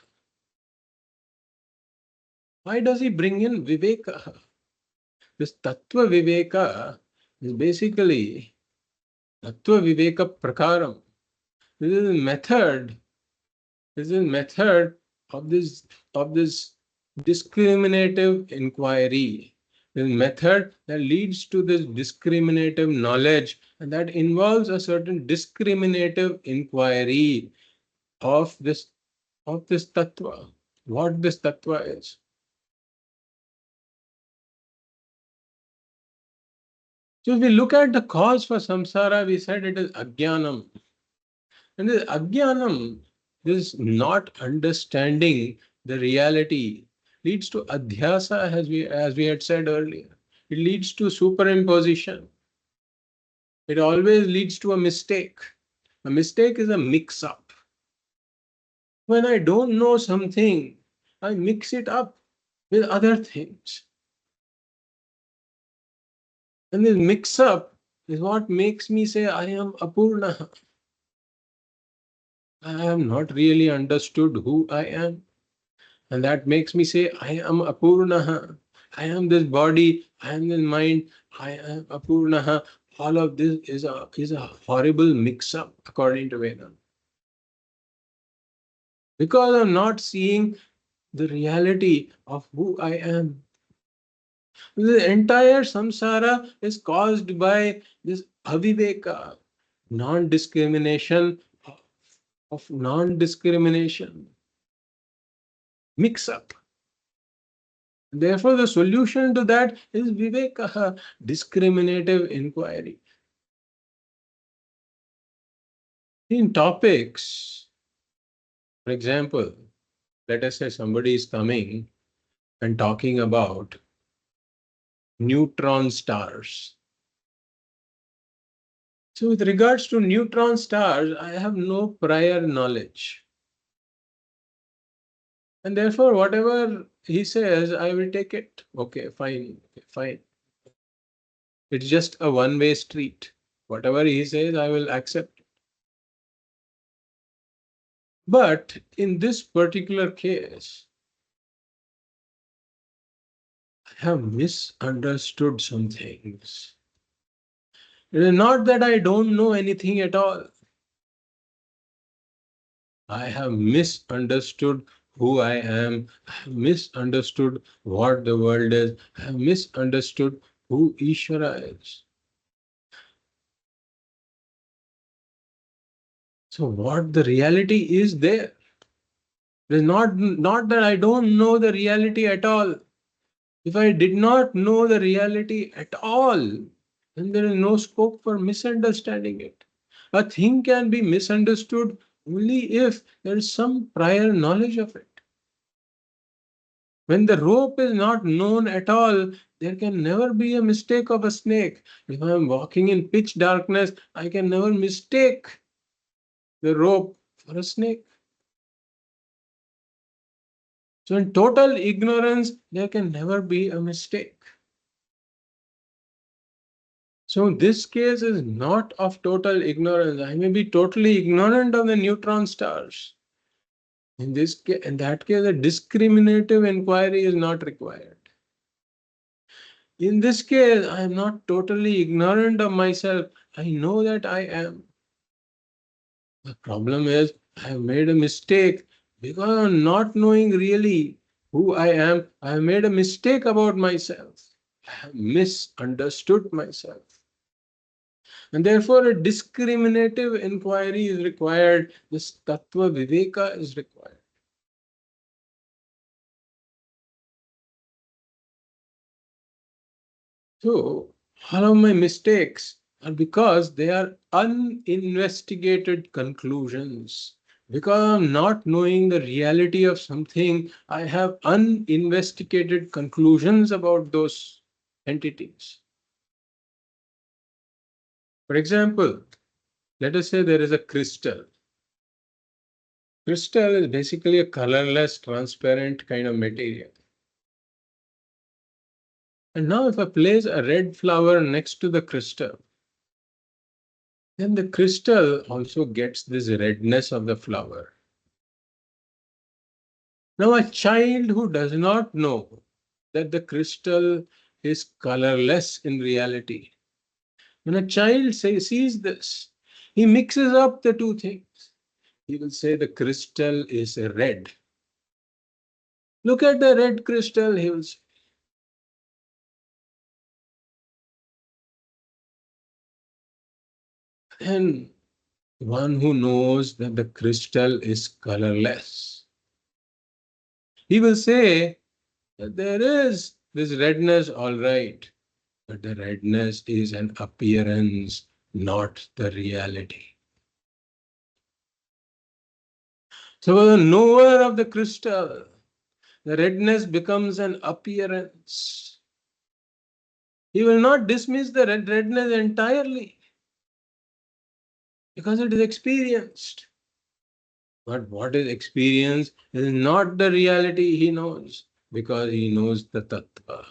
Why does he bring in viveka? This tattva viveka is basically tattva viveka prakaram. This is a method. This is a method of this discriminative inquiry. This method that leads to this discriminative knowledge, and that involves a certain discriminative inquiry of this tattva, what this tattva is. So if we look at the cause for samsara, we said it is ajnanam. And this ajnanam, this not understanding the reality, leads to adhyasa, as we had said earlier. It leads to superimposition. It always leads to a mistake. A mistake is a mix-up. When I don't know something, I mix it up with other things. And this mix-up is what makes me say I am apurna. I have not really understood who I am. And that makes me say I am apurna. I am this body, I am this mind, I am apurna. All of this is a horrible mix-up according to Vedanta. Because I'm not seeing the reality of who I am. The entire samsara is caused by this aviveka, non-discrimination of non-discrimination, mix-up. Therefore, the solution to that is viveka, discriminative inquiry. In topics, for example, let us say somebody is coming and talking about neutron stars. So with regards to neutron stars, I have no prior knowledge. And therefore, whatever he says, I will take it. Okay, fine, fine. It's just a one-way street. Whatever he says, I will accept. But in this particular case, I have misunderstood some things. It is not that I don't know anything at all. I have misunderstood who I am. I have misunderstood what the world is. I have misunderstood who Ishvara is. So what the reality is there. It is not that I don't know the reality at all. If I did not know the reality at all, then there is no scope for misunderstanding it. A thing can be misunderstood only if there is some prior knowledge of it. When the rope is not known at all, there can never be a mistake of a snake. If I am walking in pitch darkness, I can never mistake the rope for a snake. So, in total ignorance, there can never be a mistake. So, this case is not of total ignorance. I may be totally ignorant of the neutron stars. In that case, a discriminative inquiry is not required. In this case, I am not totally ignorant of myself. I know that I am. The problem is, I have made a mistake because of not knowing really who I am. I have made a mistake about myself. I have misunderstood myself. And therefore, a discriminative inquiry is required. This Tattva Viveka is required. So, all of my mistakes are because they are uninvestigated conclusions. Because of not knowing the reality of something, I have uninvestigated conclusions about those entities. For example, let us say there is a crystal. Crystal is basically a colorless, transparent kind of material. And now if I place a red flower next to the crystal, then the crystal also gets this redness of the flower. Now a child who does not know that the crystal is colorless in reality, when a child sees this, he mixes up the two things. He will say the crystal is red. Look at the red crystal, he will say. And one who knows that the crystal is colorless, he will say that there is this redness, all right, but the redness is an appearance, not the reality. So, for the knower of the crystal, the redness becomes an appearance. He will not dismiss the redness entirely because it is experienced. But what is experienced is not the reality he knows because he knows the tattva.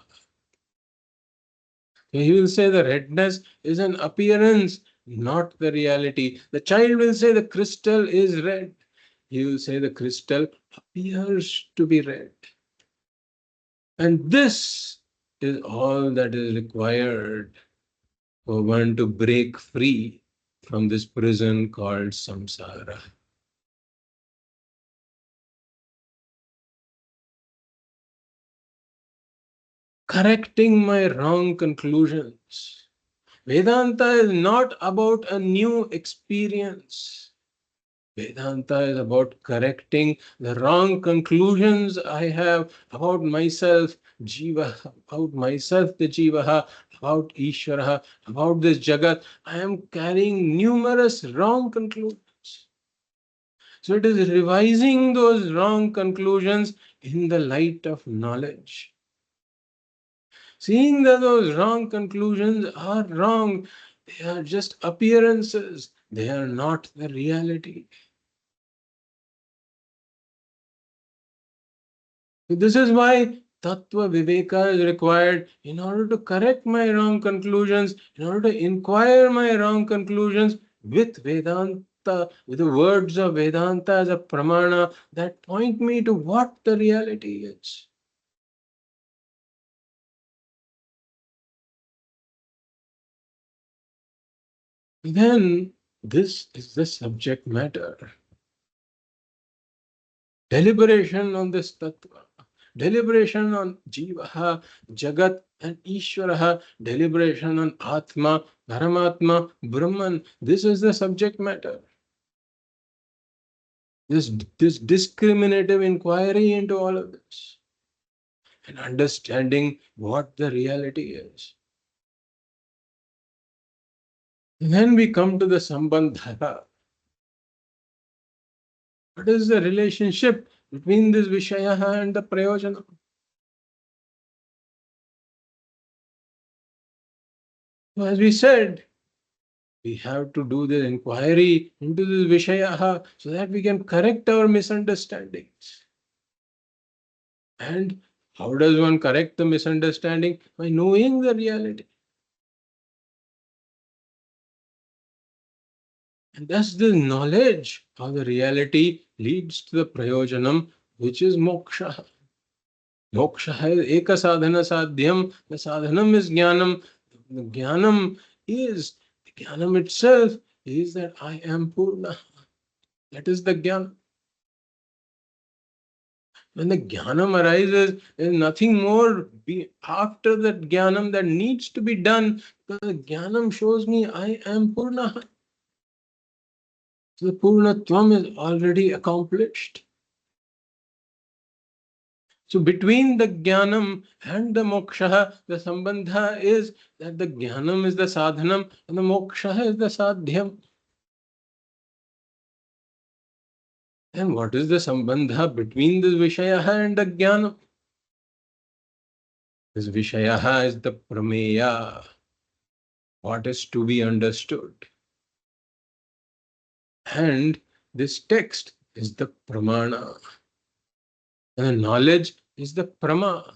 So he will say the redness is an appearance, not the reality. The child will say the crystal is red. He will say the crystal appears to be red. And this is all that is required for one to break free from this prison called samsara. Correcting my wrong conclusions. Vedanta is not about a new experience. Vedanta is about correcting the wrong conclusions I have about myself, Jiva, about myself, the Jiva, about Ishvara, about this Jagat. I am carrying numerous wrong conclusions. So it is revising those wrong conclusions in the light of knowledge. Seeing that those wrong conclusions are wrong, they are just appearances, they are not the reality. This is why Tattva Viveka is required in order to correct my wrong conclusions, in order to inquire my wrong conclusions with Vedanta, with the words of Vedanta as a pramana that point me to what the reality is. Then this is the subject matter. Deliberation on this tattva, deliberation on Jiva, Jagat and Ishvara, deliberation on Atma, Paramatma, Brahman. This is the subject matter. This discriminative inquiry into all of this and understanding what the reality is. And then we come to the Sambandha. What is the relationship between this Vishaya and the Prayojana? So as we said, we have to do the inquiry into this Vishaya so that we can correct our misunderstandings. And how does one correct the misunderstanding? By knowing the reality. And thus the knowledge of the reality leads to the prayojanam, which is moksha. Moksha is eka sadhana sadhyam. The sadhanam is jnanam. The jnanam itself is that I am Purna. That is the jnana. When the jnanam arises, there is nothing more after that jnanam that needs to be done. The jnanam shows me I am Purna. So the Purnatvam is already accomplished. So between the jnanam and the moksha, the sambandha is that the jnanam is the sadhanam and the moksha is the sadhyam. And what is the sambandha between this vishaya and the jnanam? This vishaya is the prameya, what is to be understood. And this text is the pramana. And the knowledge is the prama.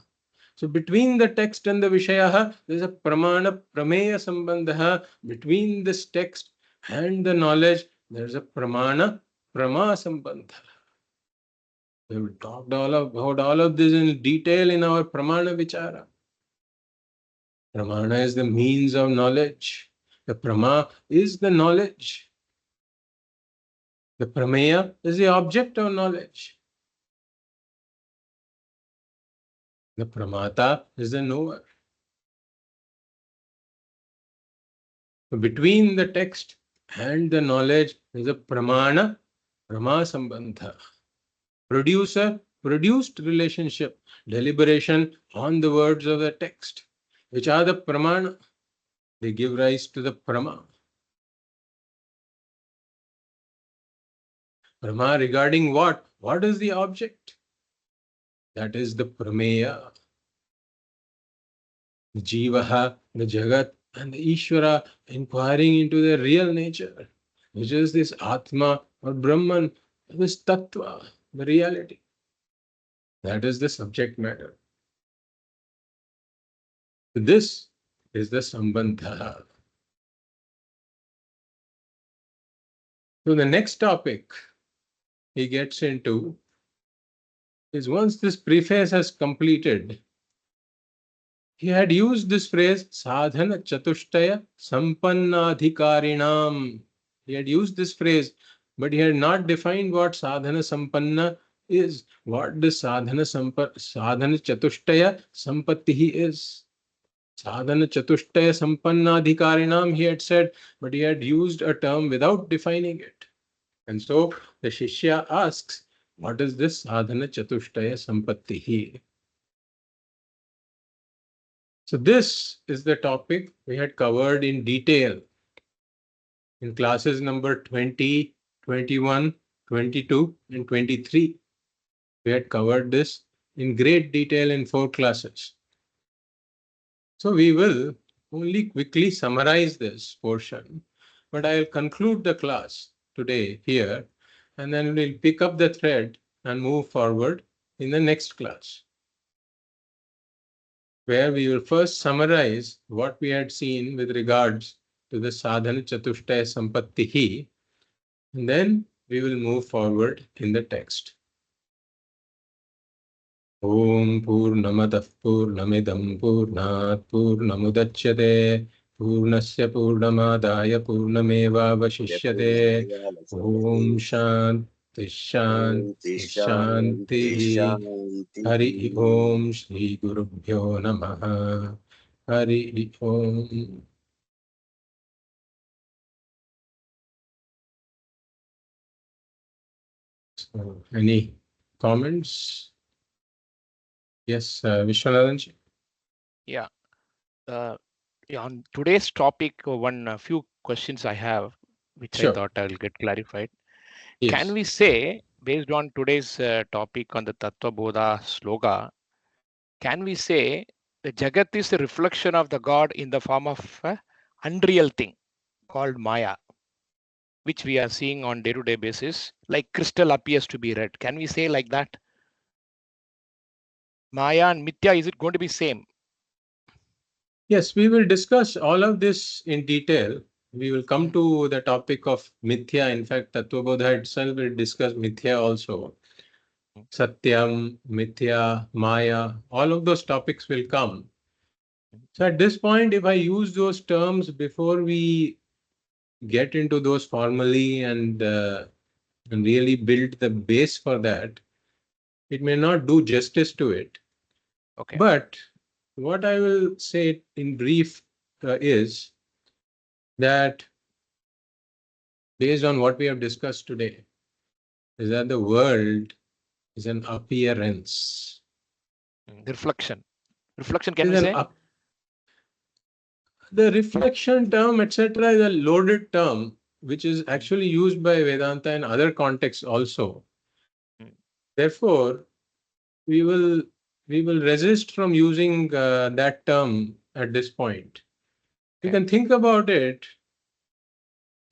So between the text and the Vishaya, there is a pramana, prameya sambandha. Between this text and the knowledge, there is a pramana, prama sambandha. We have talked about all of this in detail in our pramana vichara. Pramana is the means of knowledge. The prama is the knowledge. The prameya is the object of knowledge. The pramata is the knower. Between the text and the knowledge is a pramana, prama sambandha. Producer, produced relationship, deliberation on the words of the text, which are the pramana. They give rise to the prama. Prama regarding what? What is the object? That is the prameya. The jivaha, the jagat, and the Ishvara inquiring into their real nature, which is this Atma or Brahman, this Tattva, the reality. That is the subject matter. This is the Sambandha. So the next topic he gets into is once this preface has completed, he had used this phrase sadhana chatushtaya sampannadhikarinam. He had used this phrase, but he had not defined what sadhana sampanna is, what the sadhana chatushtaya sampatti is. Sadhana chatushtaya sampannadhikarinam, he had said, but he had used a term without defining it. And so the Shishya asks, what is this sadhana chatushtaya sampatti? So this is the topic we had covered in detail in classes number 20, 21, 22, and 23. We had covered this in great detail in 4 classes. So we will only quickly summarize this portion, but I will conclude the class today here, and then we'll pick up the thread and move forward in the next class. where we will first summarize what we had seen with regards to the sadhana chatushtaya sampattihi, and then we will move forward in the text. Om Purnamadah Purnamidam Purnat Purnamudachyate Purnasya Purnamadaya Purnameva Vashishyate. Om Shanti Shanti Shanti. Hari Om Shri Gurubhyo Namaha. Hari Om. So, any comments? Yes, Vishwanathan. Yeah. On today's topic, a few questions I have, which I Sure. thought I will get clarified. Yes. Can we say, based on today's topic on the Tattva Bodha sloka, can we say the Jagat is a reflection of the God in the form of a unreal thing called Maya, which we are seeing on day-to-day basis, like crystal appears to be red? Can we say like that? Maya and Mithya, is it going to be same? Yes, we will discuss all of this in detail. We will come to the topic of Mithya. In fact, Tattva Bodha itself will discuss Mithya also. Satyam, Mithya, Maya, all of those topics will come. So at this point, if I use those terms before we get into those formally and really build the base for that, it may not do justice to it. Okay. But what I will say in brief is that based on what we have discussed today, is that the world is an appearance. Reflection. Reflection, can we say? The reflection term, etc., is a loaded term, which is actually used by Vedanta in other contexts also. Therefore, we will resist from using that term at this point. You can think about it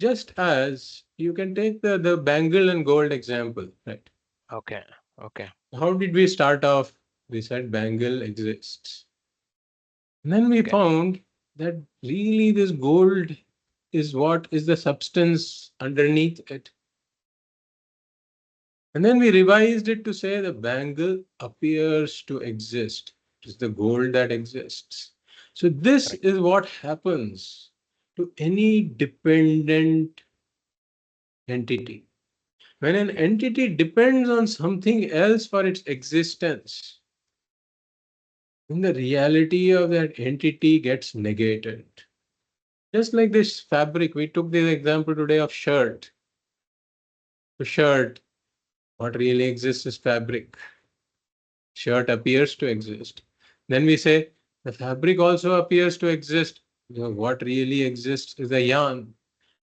just as you can take the bangle and gold example, right? Okay. Okay. How did we start off? We said bangle exists. And then we Okay. found that really this gold is what is the substance underneath it. And then we revised it to say the bangle appears to exist. It is the gold that exists. So this is what happens to any dependent entity. When an entity depends on something else for its existence, then the reality of that entity gets negated. Just like this fabric, we took the example today of shirt. The shirt, what really exists is fabric. Shirt appears to exist. Then we say the fabric also appears to exist. What really exists is the yarn.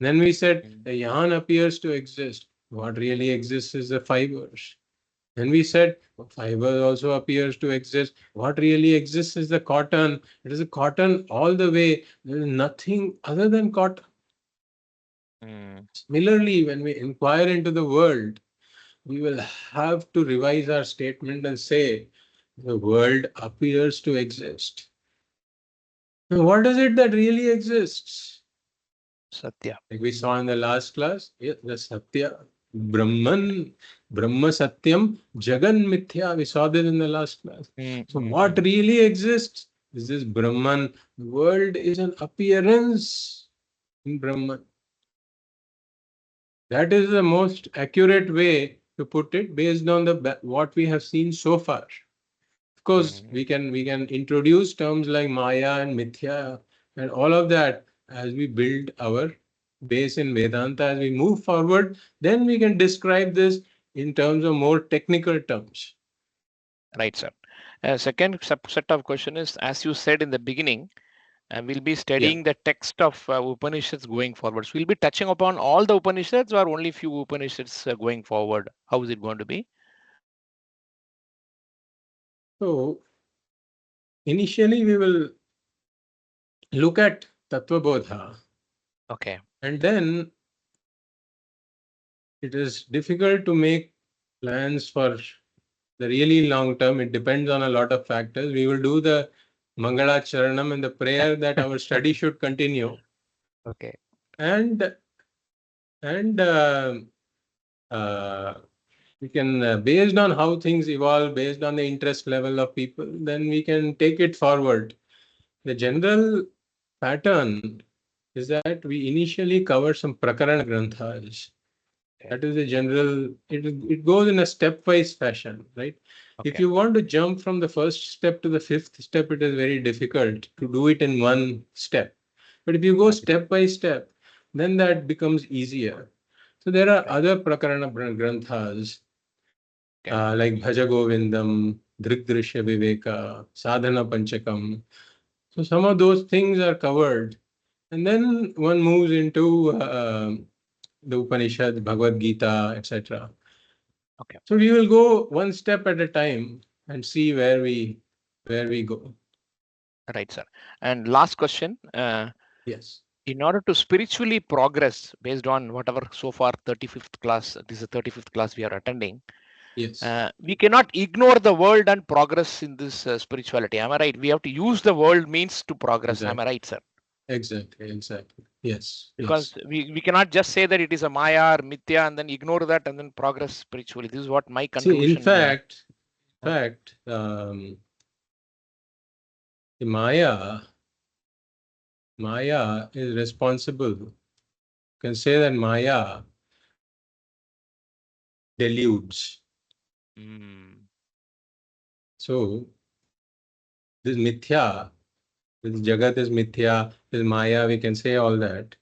Then we said the yarn appears to exist. What really exists is the fibers. Then we said fiber also appears to exist. What really exists is the cotton. It is a cotton all the way. There is nothing other than cotton. Similarly, when we inquire into the world, we will have to revise our statement and say the world appears to exist. Now, what is it that really exists? Satya. Like we saw in the last class, the Satya, Brahman, Brahma Satyam, Jagan Mithya. We saw this in the last class. So what really exists is this Brahman. The world is an appearance in Brahman. That is the most accurate way to put it based on the what we have seen so far. Of course, we can introduce terms like Maya and Mithya and all of that as we build our base in Vedanta. As we move forward, then we can describe this in terms of more technical terms. Right, sir. Second set of question is, as you said in the beginning, we'll be studying the text of Upanishads going forward. So we'll be touching upon all the Upanishads or only few Upanishads going forward. How is it going to be? So initially we will look at Tattva Bodha. Okay. And then it is difficult to make plans for the really long term. It depends on a lot of factors. We will do the Mangala Charanam and the prayer that our study should continue. Okay. And we can, based on how things evolve, based on the interest level of people, then we can take it forward. The general pattern is that we initially cover some Prakarana Granthas. That is the general, it goes in a stepwise fashion, right? Okay. If you want to jump from the first step to the fifth step, it is very difficult to do it in one step. But if you go step by step, then that becomes easier. So there are other Prakarana Granthas, like Bhaja Govindam, Drigdrishya Viveka, Sadhana Panchakam. So some of those things are covered. And then one moves into the Upanishads, Bhagavad Gītā, etc. Okay. So we will go one step at a time and see where we go. Right, sir. And last question. Yes. In order to spiritually progress, based on whatever so far 35th class, this is the 35th class we are attending. Yes. We cannot ignore the world and progress in this spirituality. Am I right? We have to use the world means to progress. Exactly. Am I right, sir? Exactly. Yes. Because we cannot just say that it is a Maya or Mithya and then ignore that and then progress spiritually. This is what my conclusion. See, in fact, the Maya is responsible. You can say that Maya deludes. So this Mithya, this Jagat is Mithya, this Maya, we can say all that.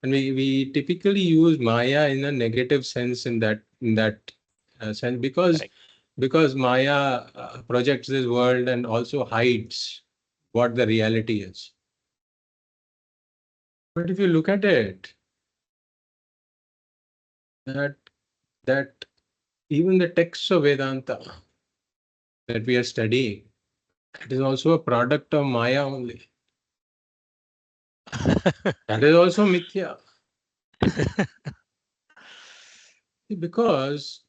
And we typically use Maya in a negative sense in that sense because Maya projects this world and also hides what the reality is. But if you look at it, that even the texts of Vedanta that we are studying, it is also a product of Maya only. That is also Mithya. Because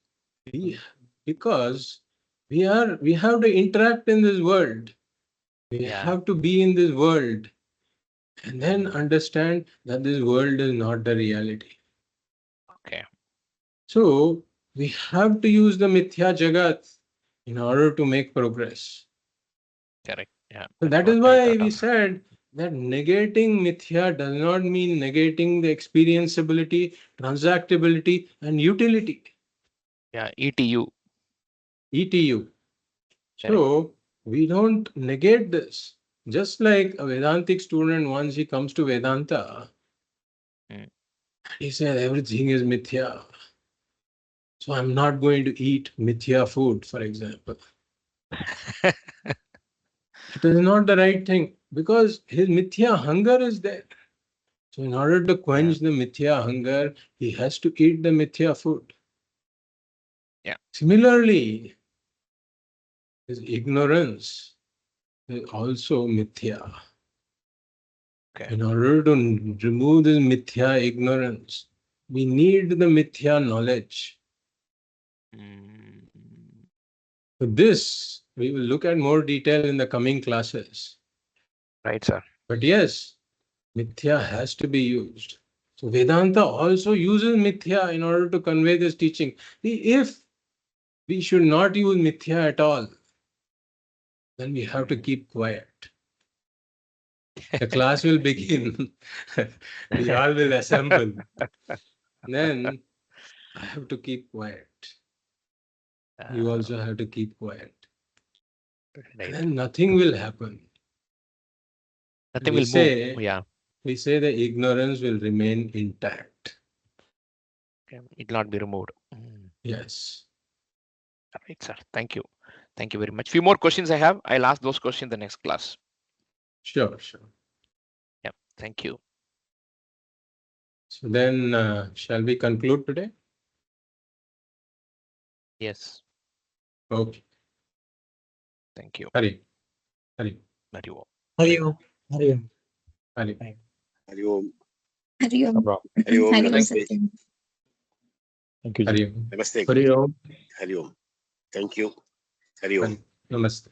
we have to interact in this world. We have to be in this world and then understand that this world is not the reality. Okay. So we have to use the Mithya Jagat in order to make progress. Correct. Yeah. So that is why we said that negating Mithya does not mean negating the experienceability, transactability, and utility. Yeah, ETU. So we don't negate this. Just like a Vedantic student, once he comes to Vedanta, he says everything is Mithya. So I'm not going to eat Mithya food, for example. It is not the right thing because his Mithya hunger is there. So in order to quench the Mithya hunger, he has to eat the Mithya food. Yeah. Similarly, his ignorance is also Mithya. Okay. In order to remove this Mithya ignorance, we need the Mithya knowledge. So this, we will look at more detail in the coming classes. Right, sir. But yes, Mithya has to be used. So Vedanta also uses Mithya in order to convey this teaching. If we should not use Mithya at all, then we have to keep quiet. The class will begin. We all will assemble. Then I have to keep quiet. You also have to keep quiet. Right. Then nothing will happen. Nothing will move. Yeah. We say the ignorance will remain intact. Okay. It will not be removed. Yes. Right, sir. Thank you. Thank you very much. Few more questions I have. I'll ask those questions in the next class. Sure. Yeah. Thank you. So then, shall we conclude today? Yes. Okay. Thank you. Hari. Hari. Hari Om. Hari Om. Hari. Hari Om. Hari Om. Hari Om. Hari Om. Namaste. Thank you. Hari Om. Namaste. Hari Om. Hari Om. Thank you. Hari Om. Namaste.